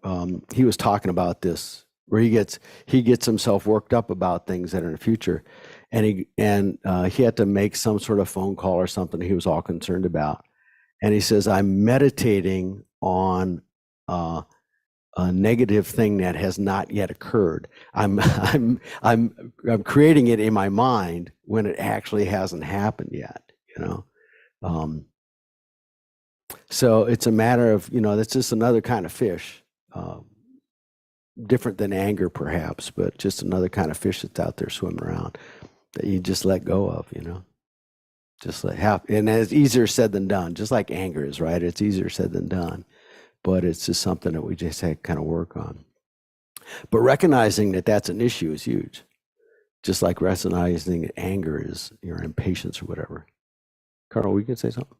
he was talking about this, where he gets himself worked up about things that are in the future, and he had to make some sort of phone call or something he was all concerned about, and he says, "I'm meditating on a negative thing that has not yet occurred. I'm creating it in my mind when it actually hasn't happened yet." So it's a matter of, that's just another kind of fish, different than anger perhaps, but just another kind of fish that's out there swimming around that you just let go of, just let happen. And it's easier said than done, just like anger is, right? It's easier said than done, but it's just something that we just had to kind of work on. But recognizing that that's an issue is huge. Just like recognizing that anger is your impatience or whatever. Carl, we can say something?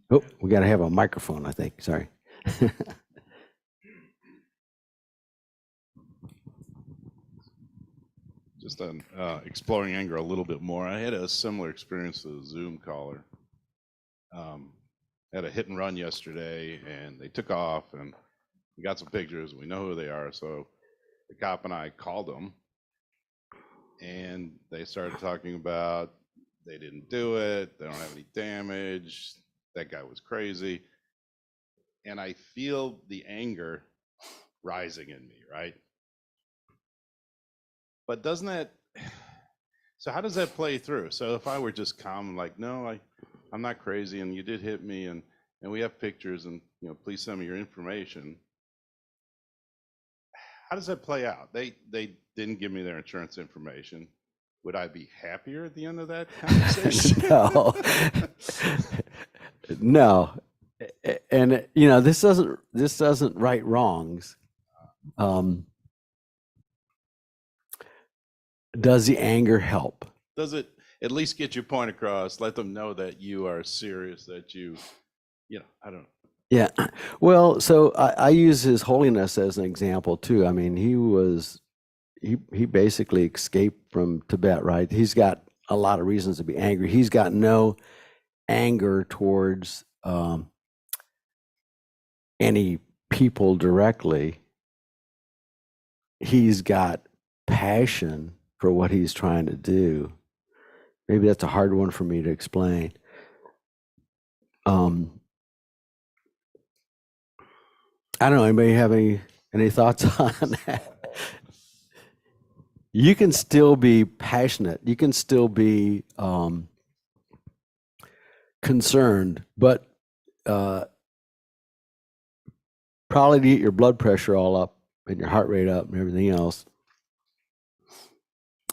Oh, we got to have a microphone, I think. Sorry. Just on exploring anger a little bit more. I had a similar experience with a Zoom caller. Had a hit and run yesterday, and they took off, and we got some pictures. We know who they are, so the cop and I called them, and they started talking about they didn't do it, they don't have any damage, that guy was crazy. And I feel the anger rising in me, right? But doesn't that, so how does that play through? So if I were just calm, like, no, I'm not crazy, and you did hit me, and we have pictures, and please send me your information. How does that play out? They didn't give me their insurance information. Would I be happier at the end of that conversation? No. And this doesn't right wrongs. Does the anger help? Does it at least get your point across? Let them know that you are serious, that I don't know. Yeah. Well, so I use His Holiness as an example too. I mean, he basically escaped from Tibet, right? He's got a lot of reasons to be angry. He's got no anger towards any people directly. He's got passion for what he's trying to do. Maybe that's a hard one for me to explain. I don't know. Anybody have any thoughts on that? You can still be passionate. You can still be concerned, but probably to get your blood pressure all up and your heart rate up and everything else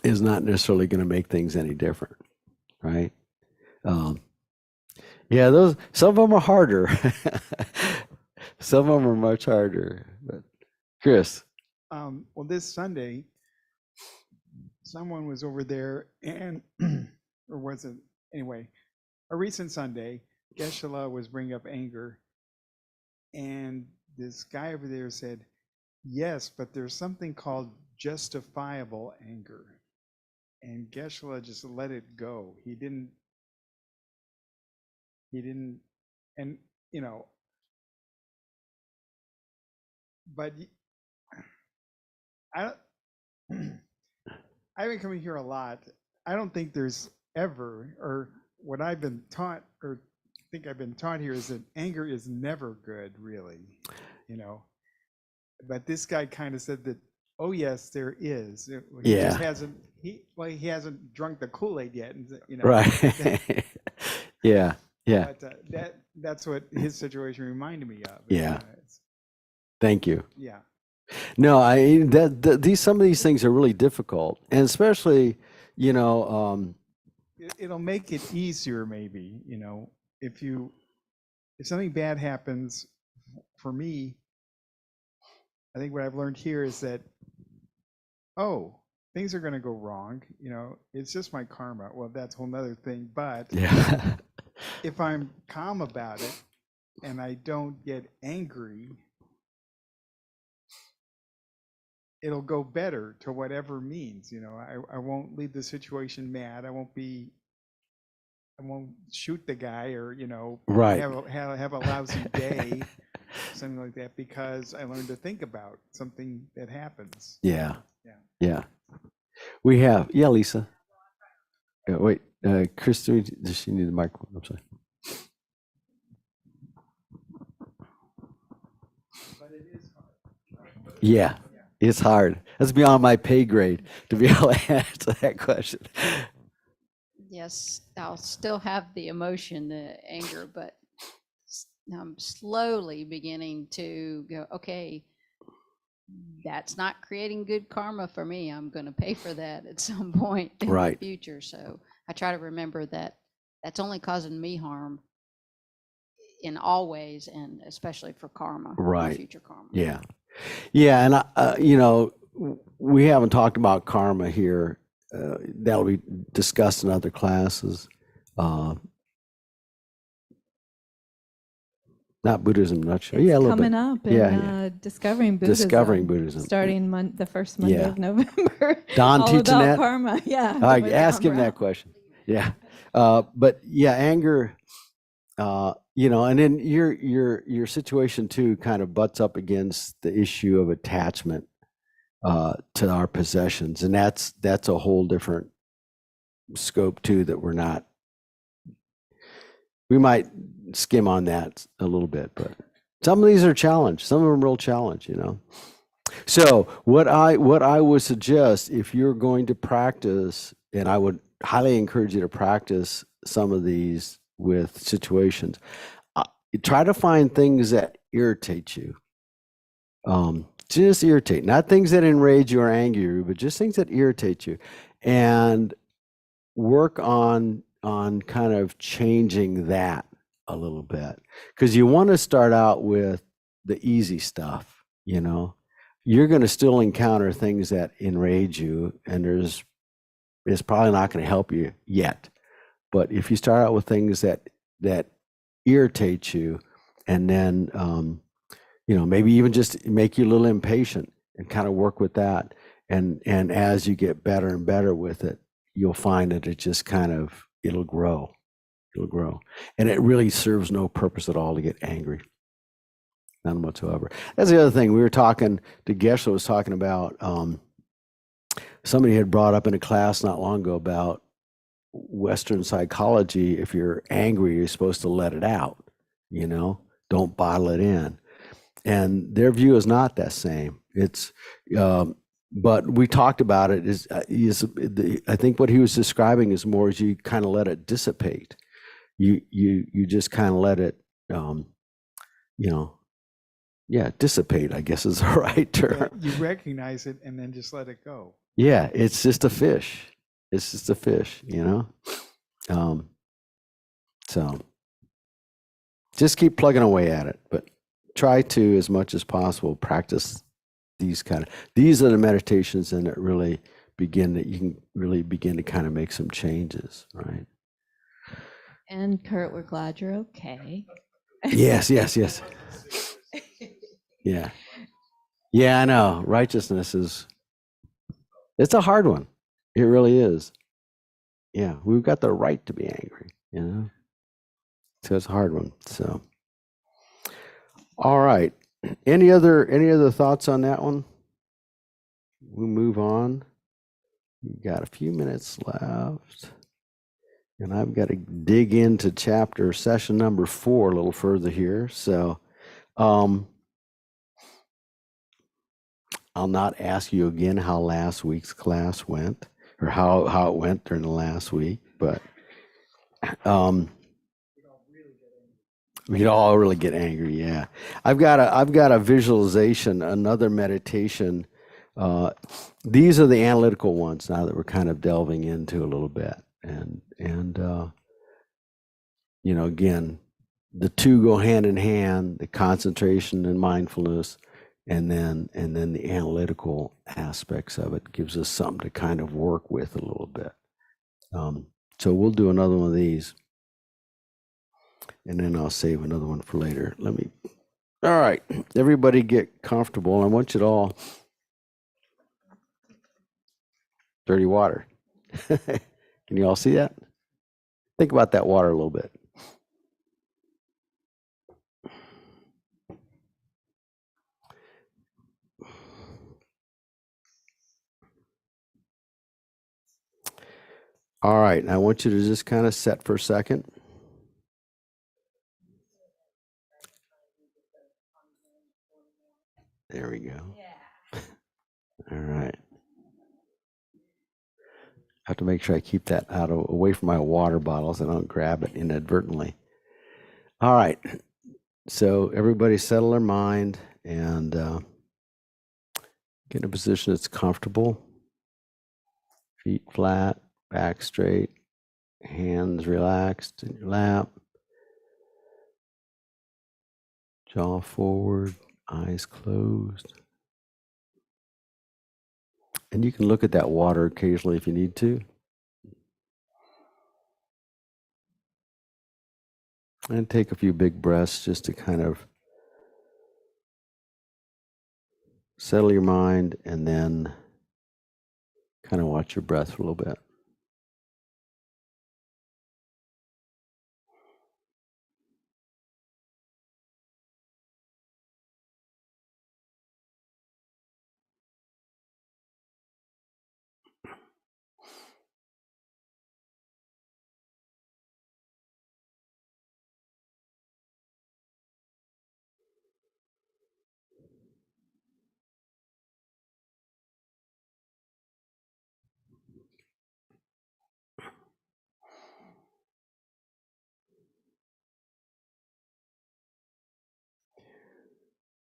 is not necessarily going to make things any different, right? Yeah, some of them are harder. Some of them are much harder. But Chris. Well, this Sunday, someone was over there and, or was it, anyway, a recent Sunday, Geshe-la was bringing up anger. And this guy over there said, yes, but there's something called justifiable anger. And Geshe-la just let it go. He didn't, and you know, but I I've been coming here a lot. I don't think there's ever, or what I've been taught, or think I've been taught here, is that anger is never good, really, you know. But this guy kind of said that, oh yes, there is. He just hasn't. He hasn't drunk the Kool-Aid yet, and you know. Right. Yeah. Yeah. But that's what his situation reminded me of. Yeah. Thank you. Yeah. No, these some of these things are really difficult, and especially, you know, It'll make it easier, maybe, you know, if something bad happens. For me, I think what I've learned here is that, oh, things are going to go wrong. You know, it's just my karma. Well, that's a whole nother thing. But yeah. if I'm calm about it and I don't get angry, it'll go better to whatever means. You know, I won't leave the situation mad. I won't shoot the guy, or, you know, Right. have a lousy day, something like that, because I learned to think about something that happens. Yeah. Yeah. Yeah. We have, yeah, Lisa. Wait, Kristen, does she need the microphone? I'm sorry. But it is hard. Yeah, it's hard. That's beyond my pay grade to be able to answer that question. Yes, I'll still have the emotion, the anger, but I'm slowly beginning to go, okay, that's not creating good karma for me. I'm going to pay for that at some point in Right. the future. So I try to remember that that's only causing me harm in all ways, and especially for karma, Right. future karma. Yeah. Yeah. And, you know, we haven't talked about karma here. That'll be discussed in other classes. Not Buddhism, not sure. It's Yeah, a little coming bit. up in Yeah, Discovering Buddhism. Discovering Buddhism. Starting the first Monday Yeah. of November. Don all teaching about that? karma. Yeah. All right, with ask Don him that Brown. question. Yeah. But yeah, anger, you know, and then your situation too kind of butts up against the issue of attachment to our possessions. And that's a whole different scope too, that we might skim on that a little bit, but some of these are challenged. Some of them are real challenge, you know. So what I would suggest, if you're going to practice, and I would highly encourage you to practice some of these with situations, try to find things that irritate you. Just irritate, not things that enrage you or anger you, but just things that irritate you, and work on kind of changing that a little bit, because you want to start out with the easy stuff. You know, you're going to still encounter things that enrage you, and it's probably not going to help you yet. But if you start out with things that irritate you, and then you know, maybe even just make you a little impatient, and kind of work with that, and as you get better and better with it, you'll find that it just kind of, it'll grow, and it really serves no purpose at all to get angry, none whatsoever. That's the other thing we were talking to. Geshe was talking about, somebody had brought up in a class not long ago about Western psychology. If you're angry, you're supposed to let it out, you know, don't bottle it in. And their view is not that same. It's, but we talked about it. I think what he was describing is more as you kind of let it dissipate. You just kind of let it, you know, dissipate, I guess is the right term. You recognize it and then just let it go. Yeah, it's just a fish. It's just a fish, you know. So just keep plugging away at it, but try to, as much as possible, practice these are the meditations, and it really you can really begin to kind of make some changes, right? And Kurt, we're glad you're okay. Yes, yes, yes. Yeah. Yeah, I know. Righteousness it's a hard one. It really is. Yeah, we've got the right to be angry, you know? So it's a hard one. So, all right. Any other thoughts on that one? We'll move on. We've got a few minutes left. And I've got to dig into session number 4 a little further here. So, I'll not ask you again how last week's class went or how it went during the last week, but we'd all really get angry. Yeah. I've got a visualization, another meditation. These are the analytical ones now that we're kind of delving into a little bit. And again, the two go hand in hand, the concentration and mindfulness, and then the analytical aspects of it gives us something to kind of work with a little bit. So we'll do another one of these, and then I'll save another one for later. All right, everybody get comfortable. I want you to all, dirty water. Can you all see that? Think about that water a little bit. All right, I want you to just kind of set for a second. There we go. All right. I have to make sure I keep that away from my water bottles and I don't grab it inadvertently. All right. So everybody settle their mind and get in a position that's comfortable. Feet flat, back straight, hands relaxed in your lap. Jaw forward, eyes closed. And you can look at that water occasionally if you need to. And take a few big breaths just to kind of settle your mind and then kind of watch your breath for a little bit.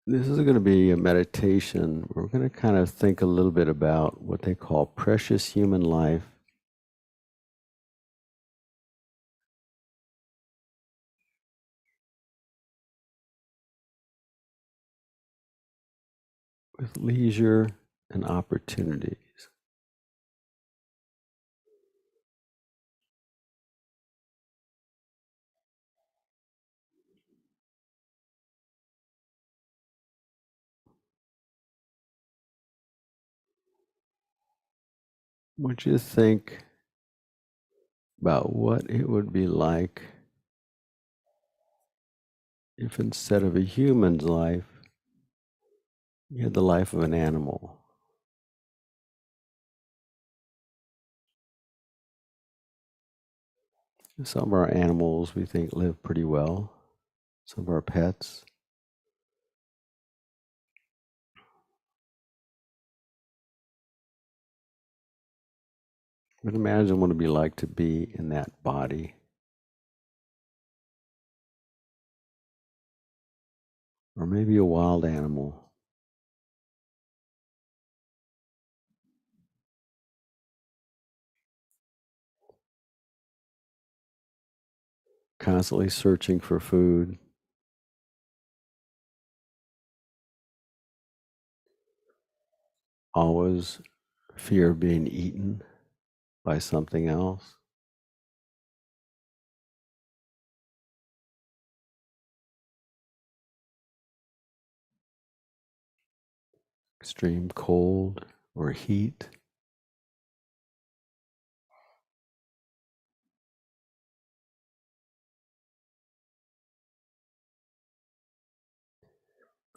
This is going to be a meditation. We're going to kind of think a little bit about what they call precious human life. With leisure and opportunities. I want you to think about what it would be like if instead of a human's life, you had the life of an animal. Some of our animals we think live pretty well. Some of our pets. But imagine what it'd be like to be in that body. Or maybe a wild animal. Constantly searching for food. Always fear of being eaten by something else. Extreme cold or heat.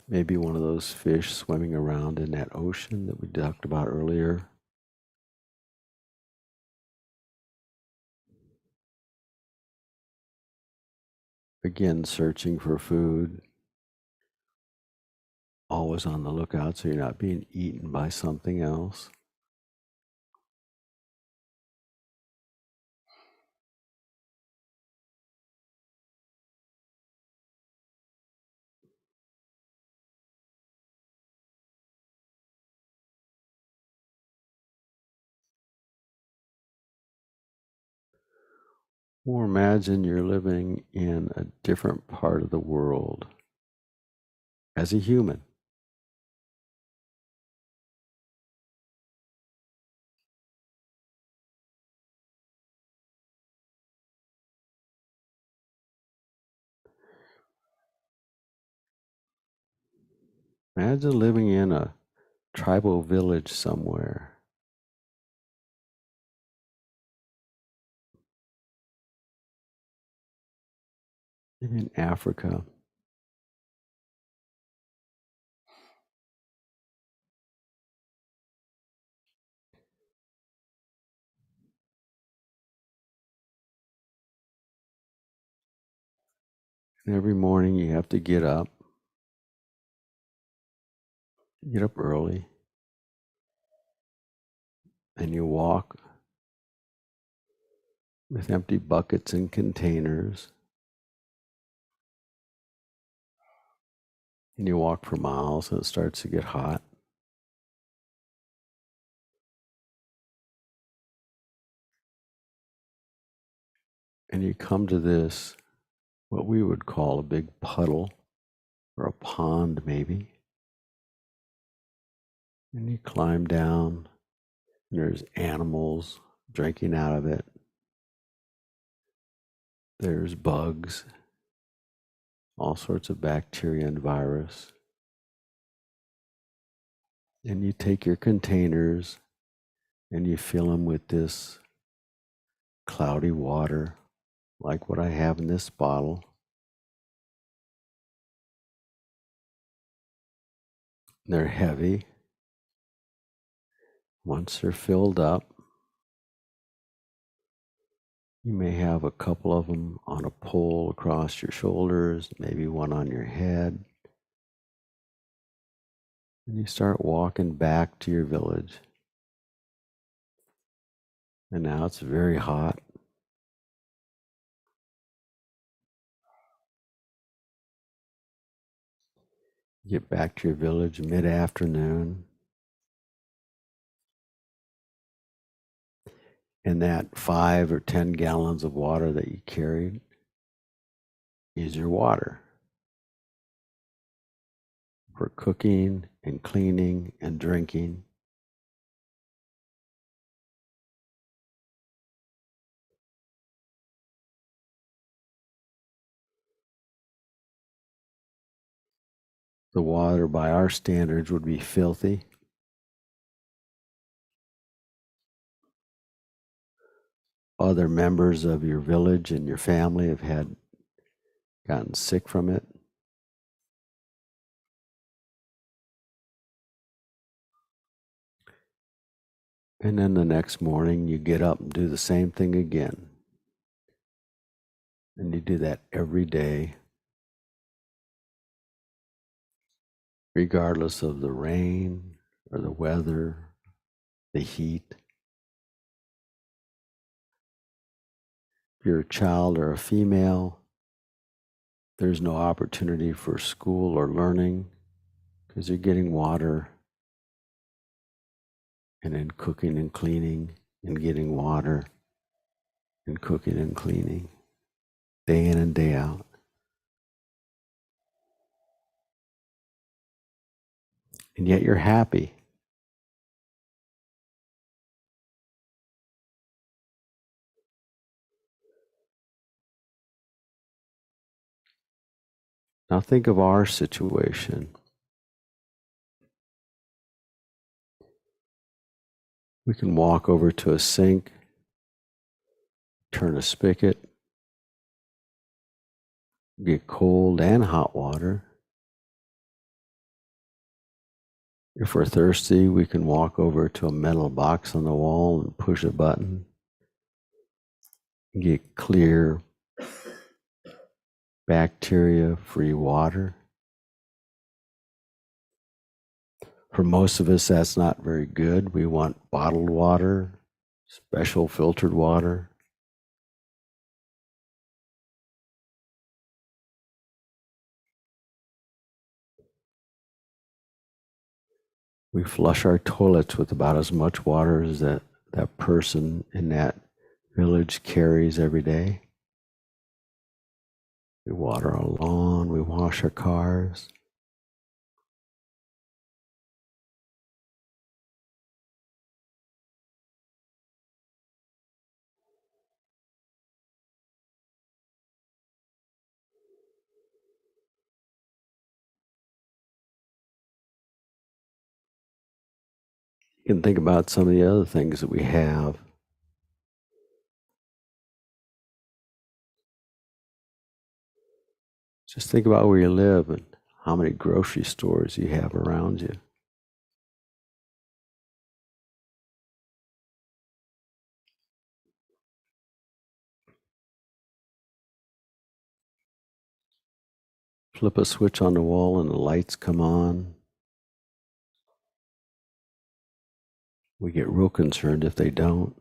Maybe one of those fish swimming around in that ocean that we talked about earlier. Again, searching for food, always on the lookout so you're not being eaten by something else. Or imagine you're living in a different part of the world as a human. Imagine living in a tribal village somewhere. Maybe in Africa. And every morning you have to get up early, and you walk with empty buckets and containers. And you walk for miles and it starts to get hot. And you come to this, what we would call a big puddle or a pond maybe. And you climb down, and there's animals drinking out of it. There's bugs, all sorts of bacteria and virus. And you take your containers and you fill them with this cloudy water, like what I have in this bottle. They're heavy. Once they're filled up, you may have a couple of them on a pole across your shoulders, maybe one on your head. And you start walking back to your village. And now it's very hot. You get back to your village mid-afternoon. And that 5 or 10 gallons of water that you carried is your water for cooking and cleaning and drinking. The water, by our standards, would be filthy. Other members of your village and your family have gotten sick from it. And then the next morning you get up and do the same thing again. And you do that every day, regardless of the rain or the weather, the heat. If you're a child or a female, there's no opportunity for school or learning because you're getting water and then cooking and cleaning and getting water and cooking and cleaning day in and day out. And yet you're happy. Now think of our situation. We can walk over to a sink, turn a spigot, get cold and hot water. If we're thirsty, we can walk over to a metal box on the wall and push a button, get clear, bacteria-free water. For most of us, that's not very good. We want bottled water, special filtered water. We flush our toilets with about as much water as that person in that village carries every day. We water our lawn, we wash our cars. You can think about some of the other things that we have. Just think about where you live and how many grocery stores you have around you. Flip a switch on the wall and the lights come on. We get real concerned if they don't.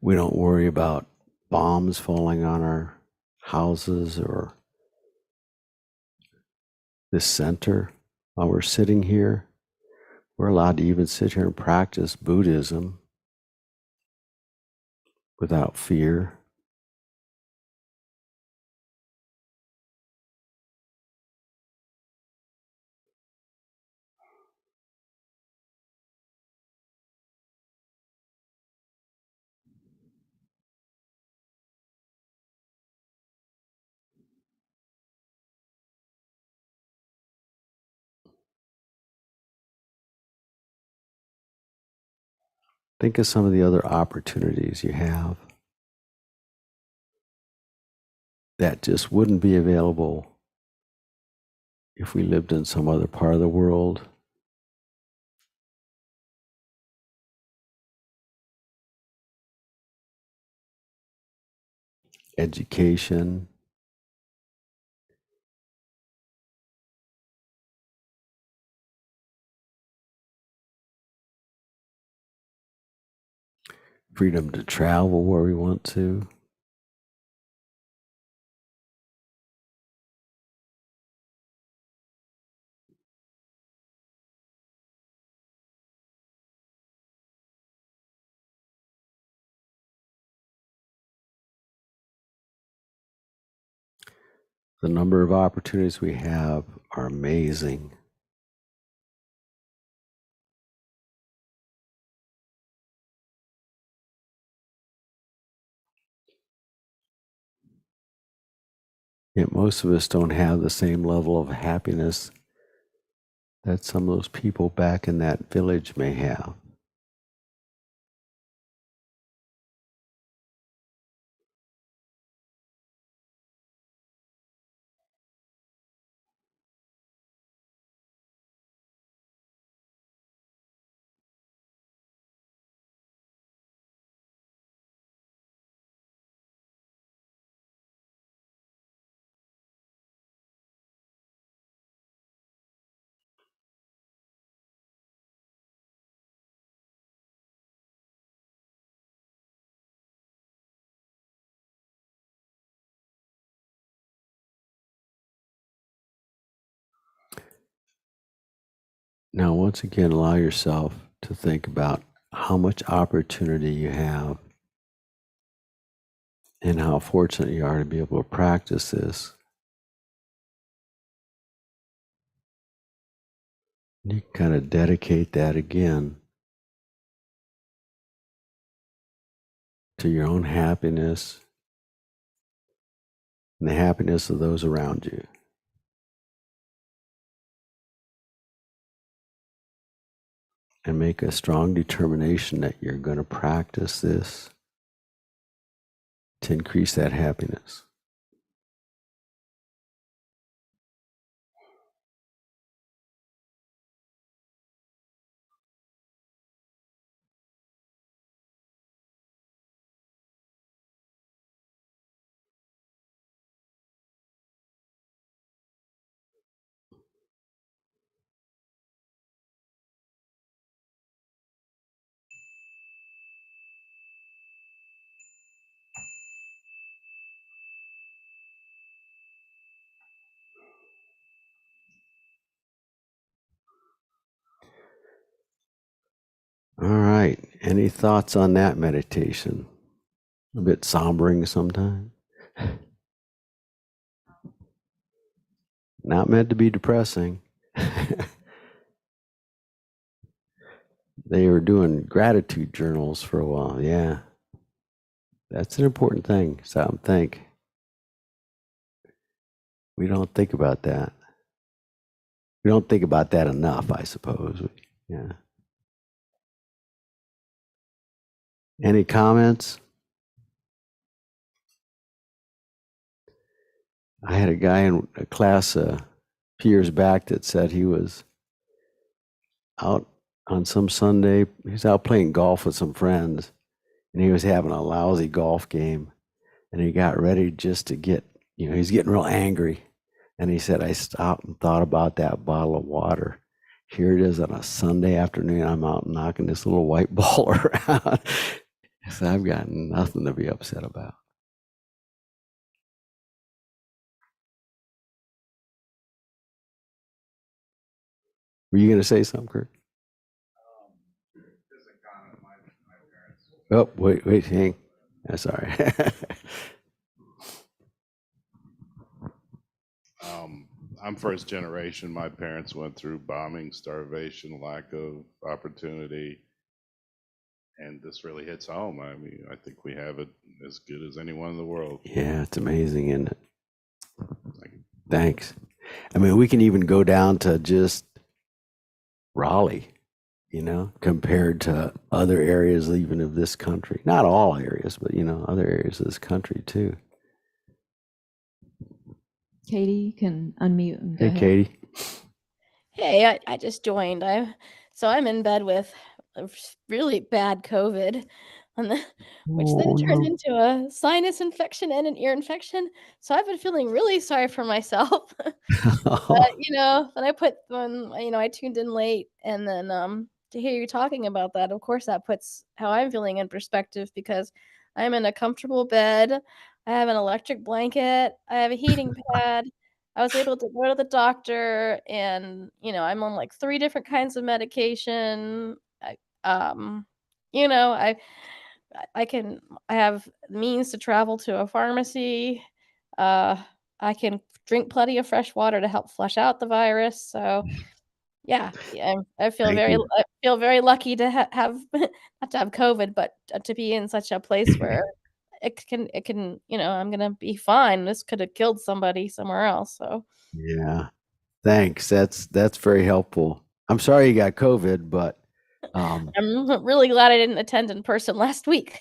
We don't worry about bombs falling on our houses or this center. While we're sitting here, we're allowed to even sit here and practice Buddhism without fear. Think of some of the other opportunities you have that just wouldn't be available if we lived in some other part of the world. Education, freedom to travel where we want to. The number of opportunities we have are amazing. Yet most of us don't have the same level of happiness that some of those people back in that village may have. Now, once again, allow yourself to think about how much opportunity you have. and how fortunate you are to be able to practice this. You kind of dedicate that again to your own happiness and the happiness of those around you. And make a strong determination that you're going to practice this to increase that happiness. All right. Any thoughts on that meditation? A bit sombering sometimes. Not meant to be depressing. They were doing gratitude journals for a while. Yeah. That's an important thing. Stop and think. We don't think about that. We don't think about that enough, I suppose. Yeah. Any comments? I had a guy in a class a few years back that said he was out on some Sunday. He was out playing golf with some friends, and he was having a lousy golf game. And he got ready just to get, he's getting real angry. And he said, I stopped and thought about that bottle of water. Here it is on a Sunday afternoon. I'm out knocking this little white ball around. So I've got nothing to be upset about. Were you going to say something, Kurt? Oh, wait, hang. Sorry. I'm first generation. My parents went through bombing, starvation, lack of opportunity, and this really hits home. I mean, I think we have it as good as anyone in the world. Yeah, it's amazing, isn't it? Thanks. I mean, we can even go down to just Raleigh, compared to other areas even of this country. Not all areas, but, other areas of this country too. Katie, you can unmute and go Hey, ahead. Katie. Hey, I just joined. I'm in bed with a really bad COVID, which then turned into a sinus infection and an ear infection. So I've been feeling really sorry for myself. But when I tuned in late, and then to hear you talking about that, of course that puts how I'm feeling in perspective, because I'm in a comfortable bed. I have an electric blanket. I have a heating pad. I was able to go to the doctor, and I'm on like 3 different kinds of medication. Um, you know, I have means to travel to a pharmacy. Uh, I can drink plenty of fresh water to help flush out the virus. So yeah, I feel Thank you. very lucky to have not to have COVID, but to be in such a place where it can I'm gonna be fine. This could have killed somebody somewhere else. So Yeah. Thanks. That's very helpful. I'm sorry you got COVID, but I'm really glad I didn't attend in person last week.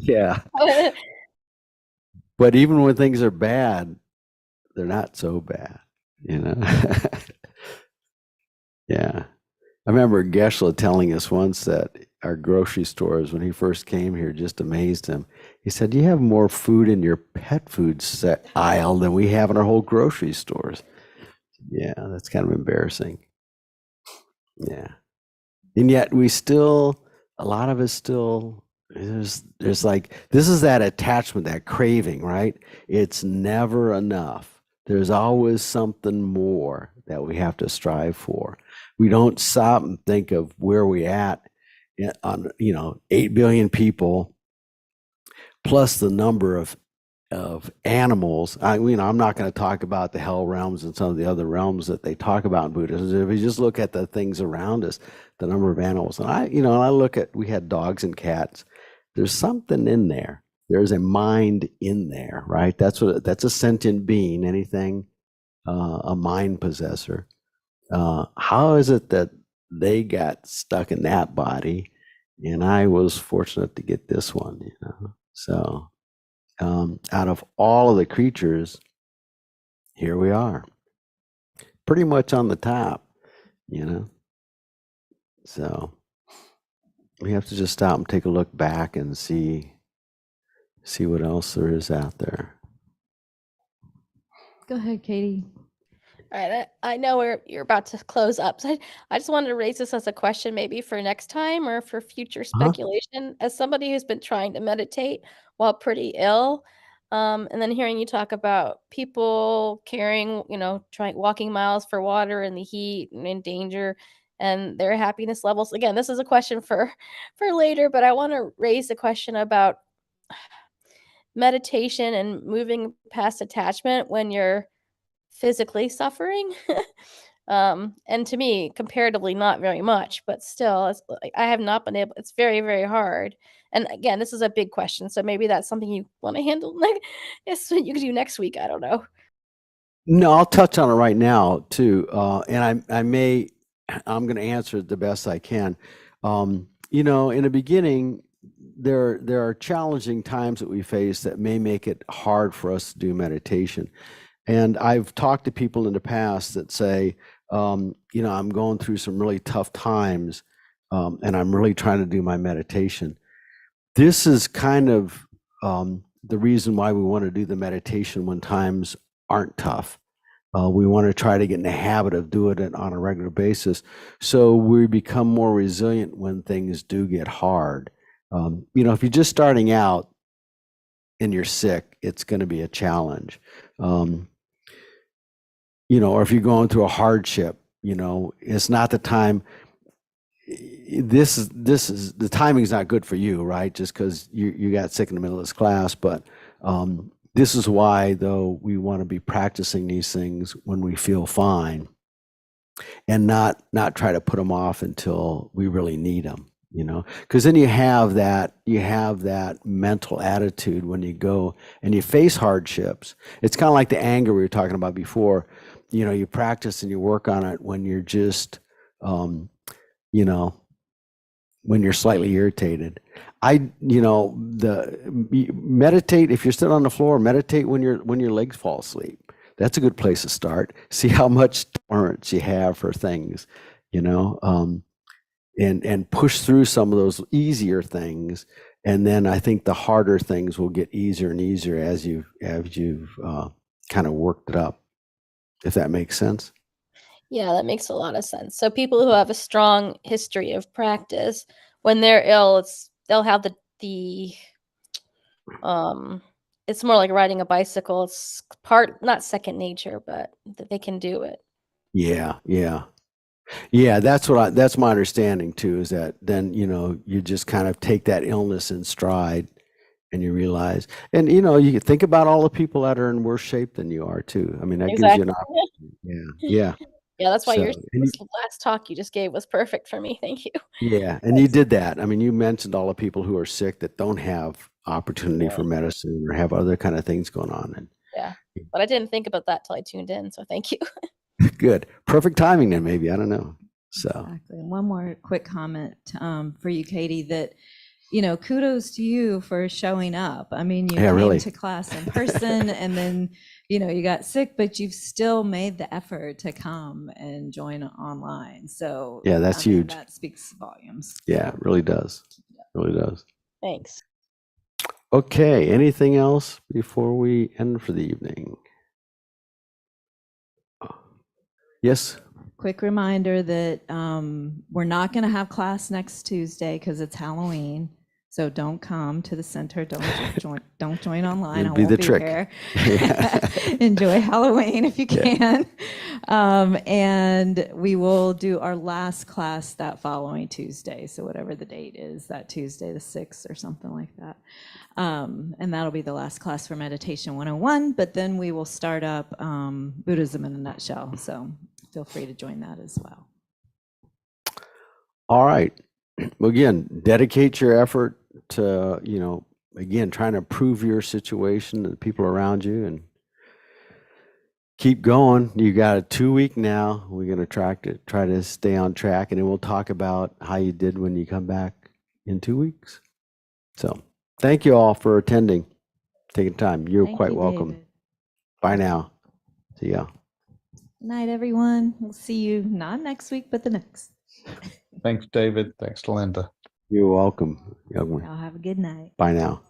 yeah. But even when things are bad, they're not so bad, Yeah. I remember Geshe telling us once that our grocery stores, when he first came here, just amazed him. He said, you have more food in your pet food aisle than we have in our whole grocery stores. Yeah, that's kind of embarrassing. Yeah. And yet a lot of us still, there's like, this is that attachment, that craving, right? It's never enough. There's always something more that we have to strive for. We don't stop and think of where we at on, 8 billion people. plus the number of animals. I'm not going to talk about the hell realms and some of the other realms that they talk about in Buddhism. If you just look at the things around us, the number of animals, and I look at, we had dogs and cats. There's something in there. There's a mind in there, right? That's a sentient being. Anything, a mind possessor. How is it that they got stuck in that body, and I was fortunate to get this one? So. Out of all of the creatures, here we are, pretty much on the top, So we have to just stop and take a look back and see what else there is out there. Go ahead, Katie. All right, I know you're about to close up, so I just wanted to raise this as a question, maybe for next time or for future speculation. As somebody who's been trying to meditate while pretty ill, and then hearing you talk about people carrying, trying walking miles for water in the heat and in danger, and their happiness levels. Again, this is a question for later, but I want to raise the question about meditation and moving past attachment when you're physically suffering. And to me, comparatively, not very much, but still, I have not been able. It's very, very hard. And again, this is a big question, so maybe that's something you want to handle. Yes, you could do next week. I don't know. No, I'll touch on it right now too, and I'm going to answer it the best I can. In the beginning, there are challenging times that we face that may make it hard for us to do meditation. And I've talked to people in the past that say, I'm going through some really tough times, and I'm really trying to do my meditation. This is kind of the reason why we want to do the meditation when times aren't tough. We want to try to get in the habit of doing it on a regular basis, so we become more resilient when things do get hard. If you're just starting out and you're sick, it's going to be a challenge. Or if you're going through a hardship, it's not the time. This is the timing is not good for you, right? Just because you got sick in the middle of this class, but this is why, though, we want to be practicing these things when we feel fine, and not try to put them off until we really need them. Because then you have that mental attitude when you go and you face hardships. It's kind of like the anger we were talking about before. You practice and you work on it when you're just, when you're slightly irritated. Meditate. If you're sitting on the floor, meditate when your legs fall asleep. That's a good place to start. See how much tolerance you have for things, and push through some of those easier things, and then I think the harder things will get easier and easier as you've kind of worked it up, if that makes sense. Yeah, that makes a lot of sense. So people who have a strong history of practice, when they're ill, they'll have the it's more like riding a bicycle. It's not second nature, but that they can do it. Yeah. That's my understanding too, is that then, you just kind of take that illness in stride, and you realize, and you think about all the people that are in worse shape than you are too. I mean, that gives you an opportunity. Yeah. Yeah, that's why So, this last talk you just gave was perfect for me. Thank you. yeah, and you did that. I mean, you mentioned all the people who are sick that don't have opportunity for medicine or have other kind of things going on. And yeah, but I didn't think about that till I tuned in. So thank you. good, perfect timing then. Maybe, I don't know. So Exactly. And one more quick comment for you, Katie, that kudos to you for showing up. I mean, you came really to class in person, and then you got sick, but you've still made the effort to come and join online. So yeah, that's huge. That speaks volumes. Yeah, it really does. Really does. Thanks. Okay, anything else before we end for the evening? Yes. Quick reminder that we're not going to have class next Tuesday because it's Halloween. So don't come to the center. Don't join online. It'll I be won't the trick. here. Enjoy Halloween if you can. And we will do our last class that following Tuesday. So whatever the date is, that Tuesday, the 6th or something like that. And that'll be the last class for Meditation 101. But then we will start up Buddhism in a nutshell. So feel free to join that as well. All right. Well, again, dedicate your effort to, again, trying to improve your situation and the people around you, and keep going. You got a 2-week now. We're going to try to stay on track, and then we'll talk about how you did when you come back in 2 weeks. So thank you all for attending, taking time. You're Thank quite you, welcome. David. Bye now. See ya. Good night, everyone. We'll see you not next week, but the next. Thanks, David. Thanks, Linda. You're welcome, young one. Y'all have a good night. Bye now.